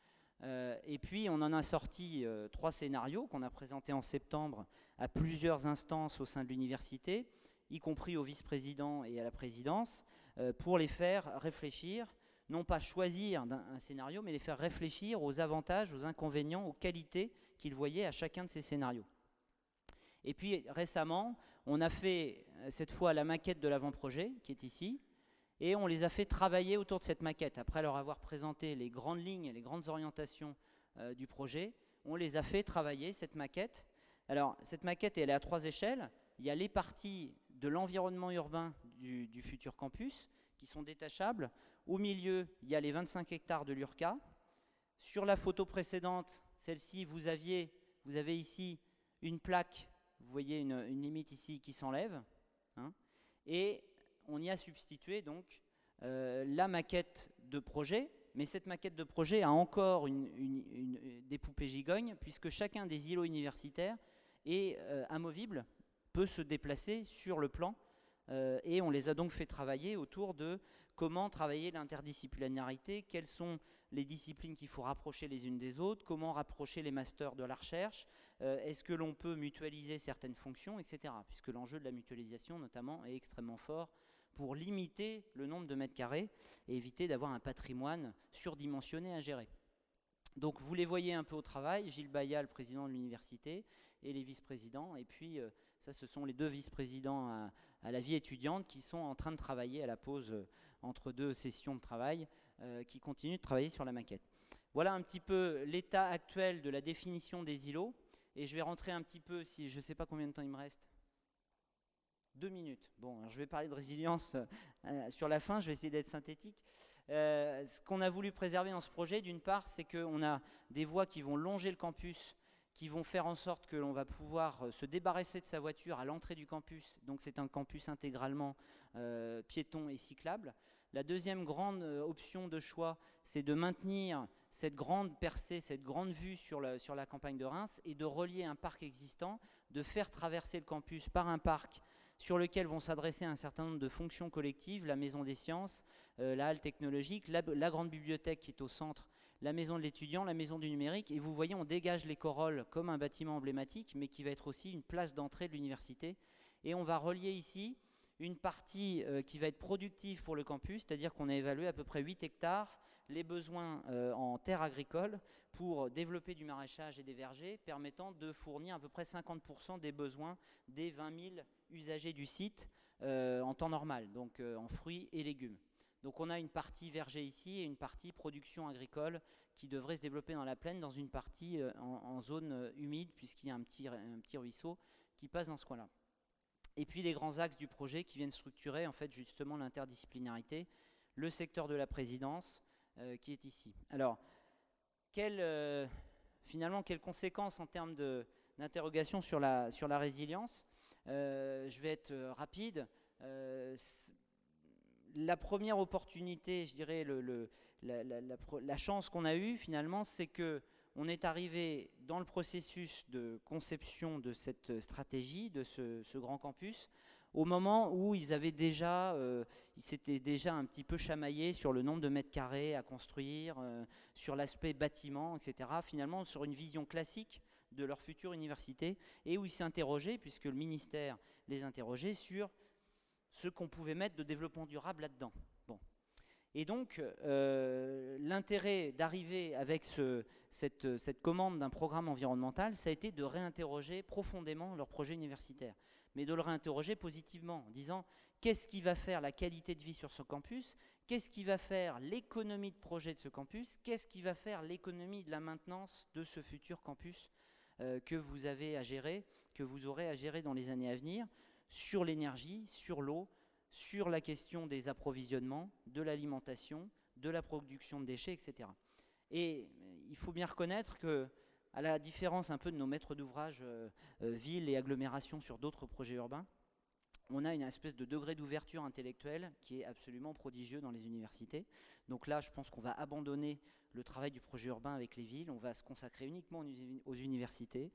Et puis on en a sorti 3 scénarios qu'on a présentés en septembre à plusieurs instances au sein de l'université, y compris au vice-président et à la présidence, pour les faire réfléchir, non pas choisir un scénario, mais les faire réfléchir aux avantages, aux inconvénients, aux qualités qu'ils voyaient à chacun de ces scénarios. Et puis récemment, on a fait cette fois la maquette de l'avant-projet, qui est ici, et on les a fait travailler autour de cette maquette. Après leur avoir présenté les grandes lignes, les grandes orientations du projet, on les a fait travailler, cette maquette. Alors, cette maquette, elle est à 3 échelles. Il y a les parties de l'environnement urbain du futur campus, qui sont détachables. Au milieu, il y a les 25 hectares de l'URCA. Sur la photo précédente, celle-ci, vous avez ici une plaque, vous voyez une limite ici qui s'enlève, hein, et on y a substitué donc la maquette de projet, mais cette maquette de projet a encore des poupées gigognes, puisque chacun des îlots universitaires est amovible, peut se déplacer sur le plan, et on les a donc fait travailler autour de comment travailler l'interdisciplinarité, quelles sont les disciplines qu'il faut rapprocher les unes des autres, comment rapprocher les masters de la recherche, est-ce que l'on peut mutualiser certaines fonctions, etc. Puisque l'enjeu de la mutualisation, notamment, est extrêmement fort pour limiter le nombre de mètres carrés et éviter d'avoir un patrimoine surdimensionné à gérer. Donc vous les voyez un peu au travail, Gilles Bayat, le président de l'université, et les vice-présidents, et puis ça ce sont les 2 vice-présidents à la vie étudiante qui sont en train de travailler à la pause entre 2 sessions de travail, qui continuent de travailler sur la maquette. Voilà un petit peu l'état actuel de la définition des îlots, et je vais rentrer un petit peu, si je ne sais pas combien de temps il me reste. 2 minutes. Bon, alors je vais parler de résilience sur la fin, je vais essayer d'être synthétique. Ce qu'on a voulu préserver dans ce projet, d'une part, c'est qu'on a des voies qui vont longer le campus, qui vont faire en sorte que l'on va pouvoir se débarrasser de sa voiture à l'entrée du campus. Donc c'est un campus intégralement piéton et cyclable. La deuxième grande option de choix, c'est de maintenir cette grande percée, cette grande vue sur la campagne de Reims et de relier un parc existant, de faire traverser le campus par un parc sur lequel vont s'adresser un certain nombre de fonctions collectives, la maison des sciences, la halle technologique, la grande bibliothèque qui est au centre, la maison de l'étudiant, la maison du numérique. Et vous voyez, on dégage les corolles comme un bâtiment emblématique, mais qui va être aussi une place d'entrée de l'université. Et on va relier ici une partie qui va être productive pour le campus, c'est-à-dire qu'on a évalué à peu près 8 hectares les besoins en terres agricoles pour développer du maraîchage et des vergers, permettant de fournir à peu près 50% des besoins des 20 000 usagers du site en temps normal, donc en fruits et légumes. Donc on a une partie verger ici et une partie production agricole qui devrait se développer dans la plaine, dans une partie en zone humide, puisqu'il y a un petit ruisseau qui passe dans ce coin-là. Et puis les grands axes du projet qui viennent structurer en fait justement l'interdisciplinarité, le secteur de la présidence qui est ici. Alors, finalement, quelles conséquences en termes d'interrogation sur la résilience? Je vais être rapide. La première opportunité, je dirais, la chance qu'on a eue finalement, c'est qu'on est arrivé dans le processus de conception de cette stratégie, de ce grand campus, au moment où ils s'étaient déjà un petit peu chamaillés sur le nombre de mètres carrés à construire, sur l'aspect bâtiment, etc. Finalement, sur une vision classique de leur future université, et où ils s'interrogeaient, puisque le ministère les interrogeait, sur ce qu'on pouvait mettre de développement durable là-dedans. Bon. Et donc, l'intérêt d'arriver avec cette commande d'un programme environnemental, ça a été de réinterroger profondément leur projet universitaire, mais de le réinterroger positivement, en disant qu'est-ce qui va faire la qualité de vie sur ce campus, qu'est-ce qui va faire l'économie de projet de ce campus, qu'est-ce qui va faire l'économie de la maintenance de ce futur campus que vous avez à gérer, que vous aurez à gérer dans les années à venir, sur l'énergie, sur l'eau, sur la question des approvisionnements, de l'alimentation, de la production de déchets, etc. Et il faut bien reconnaître que, à la différence un peu de nos maîtres d'ouvrage villes et agglomérations sur d'autres projets urbains, on a une espèce de degré d'ouverture intellectuelle qui est absolument prodigieux dans les universités. Donc là, je pense qu'on va abandonner le travail du projet urbain avec les villes, on va se consacrer uniquement aux universités.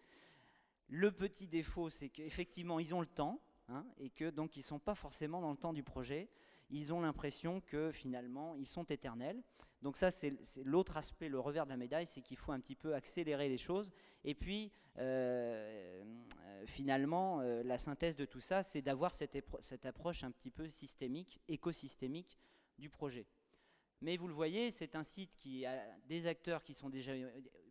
Le petit défaut, c'est qu'effectivement, ils ont le temps, et que donc ils ne sont pas forcément dans le temps du projet. Ils ont l'impression que finalement, ils sont éternels. Donc ça, c'est l'autre aspect, le revers de la médaille, c'est qu'il faut un petit peu accélérer les choses. Et puis, finalement, la synthèse de tout ça, c'est d'avoir cette approche un petit peu systémique, écosystémique du projet. Mais vous le voyez, c'est un site qui a des acteurs qui sont déjà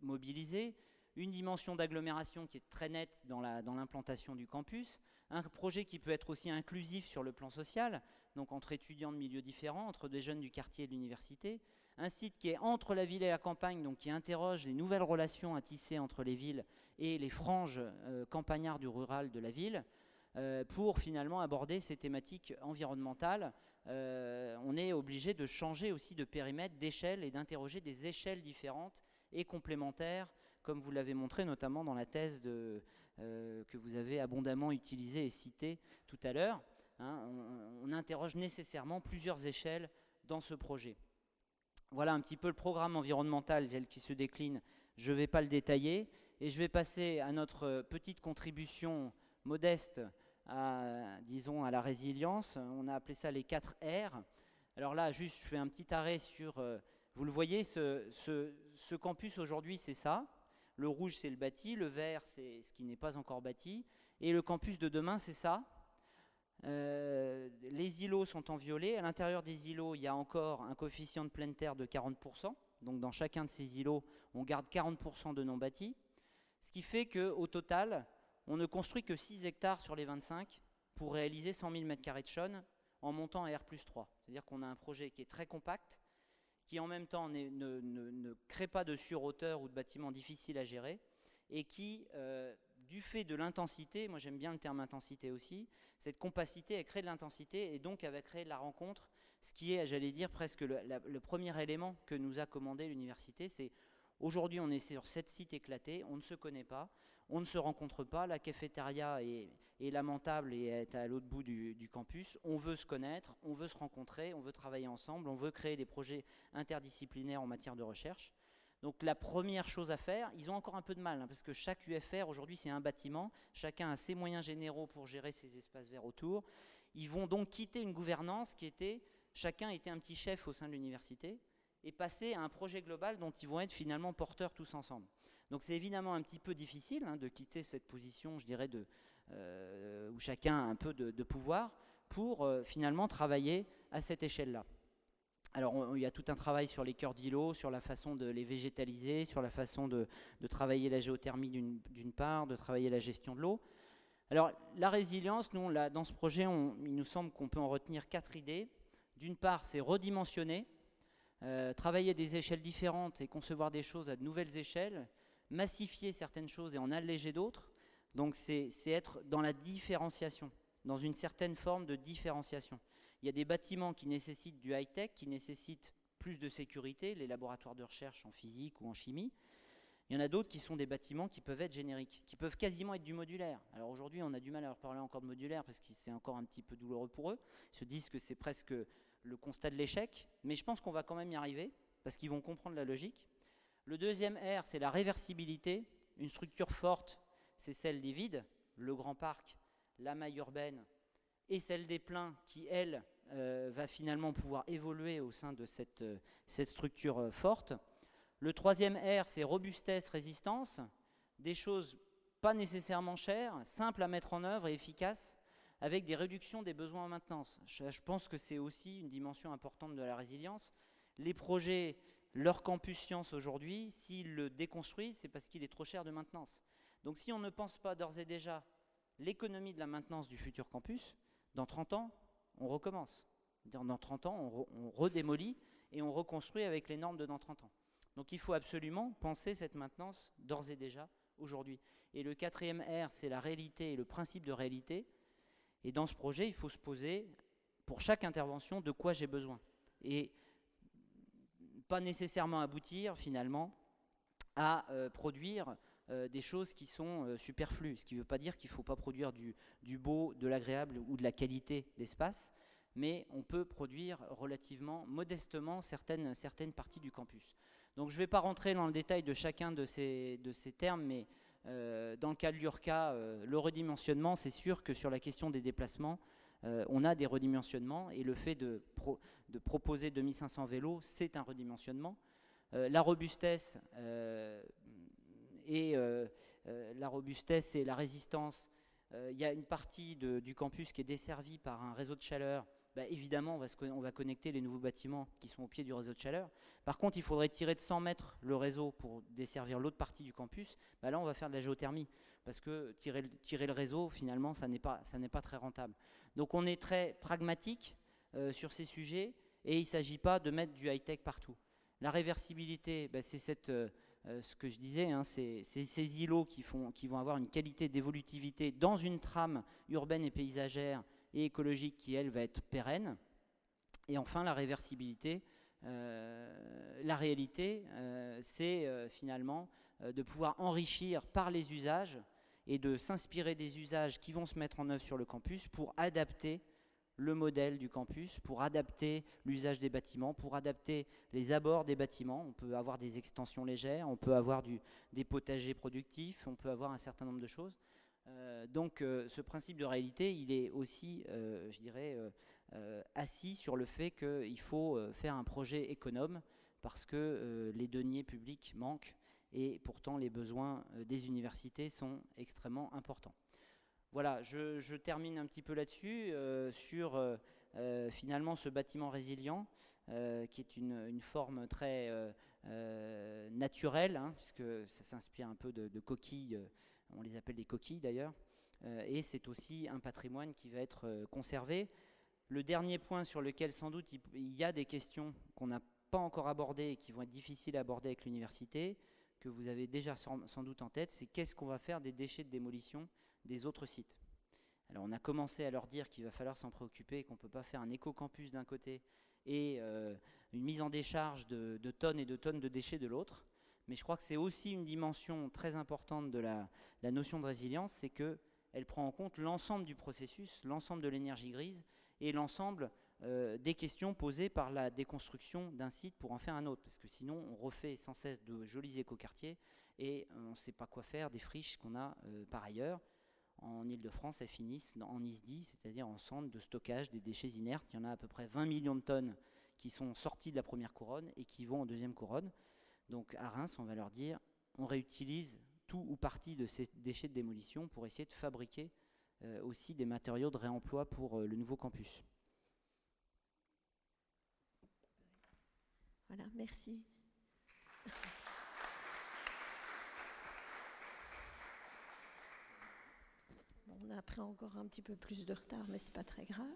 mobilisés, une dimension d'agglomération qui est très nette dans l'implantation du campus, un projet qui peut être aussi inclusif sur le plan social, donc entre étudiants de milieux différents, entre des jeunes du quartier et de l'université, un site qui est entre la ville et la campagne, donc qui interroge les nouvelles relations à tisser entre les villes et les franges campagnards du rural de la ville, pour finalement aborder ces thématiques environnementales. On est obligé de changer aussi de périmètre, d'échelle, et d'interroger des échelles différentes et complémentaires, comme vous l'avez montré notamment dans la thèse que vous avez abondamment utilisée et citée tout à l'heure. On interroge nécessairement plusieurs échelles dans ce projet. Voilà un petit peu le programme environnemental tel qu'il se décline. Je ne vais pas le détailler et je vais passer à notre petite contribution modeste disons, à la résilience. On a appelé ça les 4 R. Alors là, juste, je fais un petit arrêt sur... vous le voyez, ce campus aujourd'hui, c'est ça. Le rouge, c'est le bâti. Le vert, c'est ce qui n'est pas encore bâti. Et le campus de demain, c'est ça. Les îlots sont en violet. À l'intérieur des îlots, il y a encore un coefficient de pleine terre de 40%. Donc dans chacun de ces îlots, on garde 40% de non bâtis. Ce qui fait qu'au total, on ne construit que 6 hectares sur les 25 pour réaliser 100 000 m² de chaunes en montant à R+3. C'est-à-dire qu'on a un projet qui est très compact, qui en même temps ne crée pas de surhauteur ou de bâtiments difficiles à gérer, et qui, du fait de l'intensité, moi j'aime bien le terme intensité aussi, cette compacité, elle crée de l'intensité, et donc elle va créer de la rencontre, ce qui est, j'allais dire, presque le premier élément que nous a commandé l'université. C'est aujourd'hui on est sur 7 sites éclatés, on ne se connaît pas, on ne se rencontre pas, la cafétéria est lamentable et est à l'autre bout du campus. On veut se connaître, on veut se rencontrer, on veut travailler ensemble, on veut créer des projets interdisciplinaires en matière de recherche. Donc la première chose à faire, ils ont encore un peu de mal, parce que chaque UFR aujourd'hui c'est un bâtiment, chacun a ses moyens généraux pour gérer ses espaces verts autour. Ils vont donc quitter une gouvernance qui était, chacun était un petit chef au sein de l'université, et passer à un projet global dont ils vont être finalement porteurs tous ensemble. Donc c'est évidemment un petit peu difficile de quitter cette position, je dirais, où chacun a un peu de pouvoir pour finalement travailler à cette échelle-là. Alors il y a tout un travail sur les cœurs d'îlots, sur la façon de les végétaliser, sur la façon de travailler la géothermie d'une part, de travailler la gestion de l'eau. Alors la résilience, nous là, dans ce projet, il nous semble qu'on peut en retenir 4 idées. D'une part, c'est redimensionner, travailler des échelles différentes et concevoir des choses à de nouvelles échelles, massifier certaines choses et en alléger d'autres. Donc c'est être dans la différenciation, dans une certaine forme de différenciation. Il y a des bâtiments qui nécessitent du high-tech, qui nécessitent plus de sécurité, les laboratoires de recherche en physique ou en chimie. Il y en a d'autres qui sont des bâtiments qui peuvent être génériques, qui peuvent quasiment être du modulaire. Alors aujourd'hui, on a du mal à leur parler encore de modulaire parce que c'est encore un petit peu douloureux pour eux. Ils se disent que c'est presque le constat de l'échec, mais je pense qu'on va quand même y arriver parce qu'ils vont comprendre la logique. Le deuxième R, c'est la réversibilité. Une structure forte, c'est celle des vides, le grand parc, la maille urbaine, et celle des pleins qui, elle, va finalement pouvoir évoluer au sein de cette structure forte. Le troisième R, c'est robustesse, résistance, des choses pas nécessairement chères, simples à mettre en œuvre et efficaces, avec des réductions des besoins en maintenance. Je pense que c'est aussi une dimension importante de la résilience. Les projets, leur campus science aujourd'hui, s'ils le déconstruisent, c'est parce qu'il est trop cher de maintenance. Donc si on ne pense pas d'ores et déjà l'économie de la maintenance du futur campus, dans 30 ans, on recommence. Dans 30 ans, on redémolit et on reconstruit avec les normes de dans 30 ans. Donc il faut absolument penser cette maintenance d'ores et déjà aujourd'hui. Et le quatrième R, c'est la réalité et le principe de réalité. Et dans ce projet, il faut se poser, pour chaque intervention, de quoi j'ai besoin. Et pas nécessairement aboutir, finalement, à produire des choses qui sont superflues. Ce qui ne veut pas dire qu'il ne faut pas produire du beau, de l'agréable ou de la qualité d'espace, mais on peut produire relativement modestement certaines parties du campus. Donc je ne vais pas rentrer dans le détail de chacun de ces termes, mais dans le cas de l'URCA, le redimensionnement, c'est sûr que sur la question des déplacements, on a des redimensionnements, et le fait de proposer 2500 vélos, c'est un redimensionnement. La robustesse et la résistance, il y a une partie du campus qui est desservie par un réseau de chaleur. Évidemment, on va connecter les nouveaux bâtiments qui sont au pied du réseau de chaleur. Par contre, il faudrait tirer de 100 mètres le réseau pour desservir l'autre partie du campus. Là, on va faire de la géothermie, parce que tirer le réseau, finalement, ça n'est pas très rentable. Donc on est très pragmatique sur ces sujets, et il ne s'agit pas de mettre du high-tech partout. La réversibilité, c'est ce que je disais, hein, c'est ces îlots qui vont avoir une qualité d'évolutivité dans une trame urbaine et paysagère et écologique qui, elle, va être pérenne. Et enfin, la réversibilité, la réalité, c'est finalement de pouvoir enrichir par les usages et de s'inspirer des usages qui vont se mettre en œuvre sur le campus pour adapter le modèle du campus, pour adapter l'usage des bâtiments, pour adapter les abords des bâtiments. On peut avoir des extensions légères, on peut avoir des potagers productifs, on peut avoir un certain nombre de choses. Donc ce principe de réalité, il est aussi, je dirais, assis sur le fait qu'il faut faire un projet économe, parce que les deniers publics manquent, et pourtant les besoins des universités sont extrêmement importants. Voilà, je termine un petit peu là-dessus, sur finalement ce bâtiment résilient, qui est une forme très naturelle, hein, puisque ça s'inspire un peu de coquilles, on les appelle des coquilles d'ailleurs, et c'est aussi un patrimoine qui va être conservé. Le dernier point sur lequel sans doute il y a des questions qu'on n'a pas encore abordées et qui vont être difficiles à aborder avec l'université, que vous avez déjà sans doute en tête, c'est qu'est-ce qu'on va faire des déchets de démolition des autres sites. Alors on a commencé à leur dire qu'il va falloir s'en préoccuper, qu'on ne peut pas faire un éco-campus d'un côté et une mise en décharge de tonnes et de tonnes de déchets de l'autre. Mais je crois que c'est aussi une dimension très importante de la notion de résilience, c'est qu'elle prend en compte l'ensemble du processus, l'ensemble de l'énergie grise et l'ensemble des questions posées par la déconstruction d'un site pour en faire un autre. Parce que sinon, on refait sans cesse de jolis écoquartiers et on ne sait pas quoi faire des friches qu'on a par ailleurs. En Ile-de-France, elles finissent en ISDI, c'est-à-dire en centre de stockage des déchets inertes. Il y en a à peu près 20 millions de tonnes qui sont sorties de la première couronne et qui vont en deuxième couronne. Donc à Reims, on va leur dire, on réutilise tout ou partie de ces déchets de démolition pour essayer de fabriquer aussi des matériaux de réemploi pour le nouveau campus. Voilà, merci. On a pris encore un petit peu plus de retard, mais c'est pas très grave.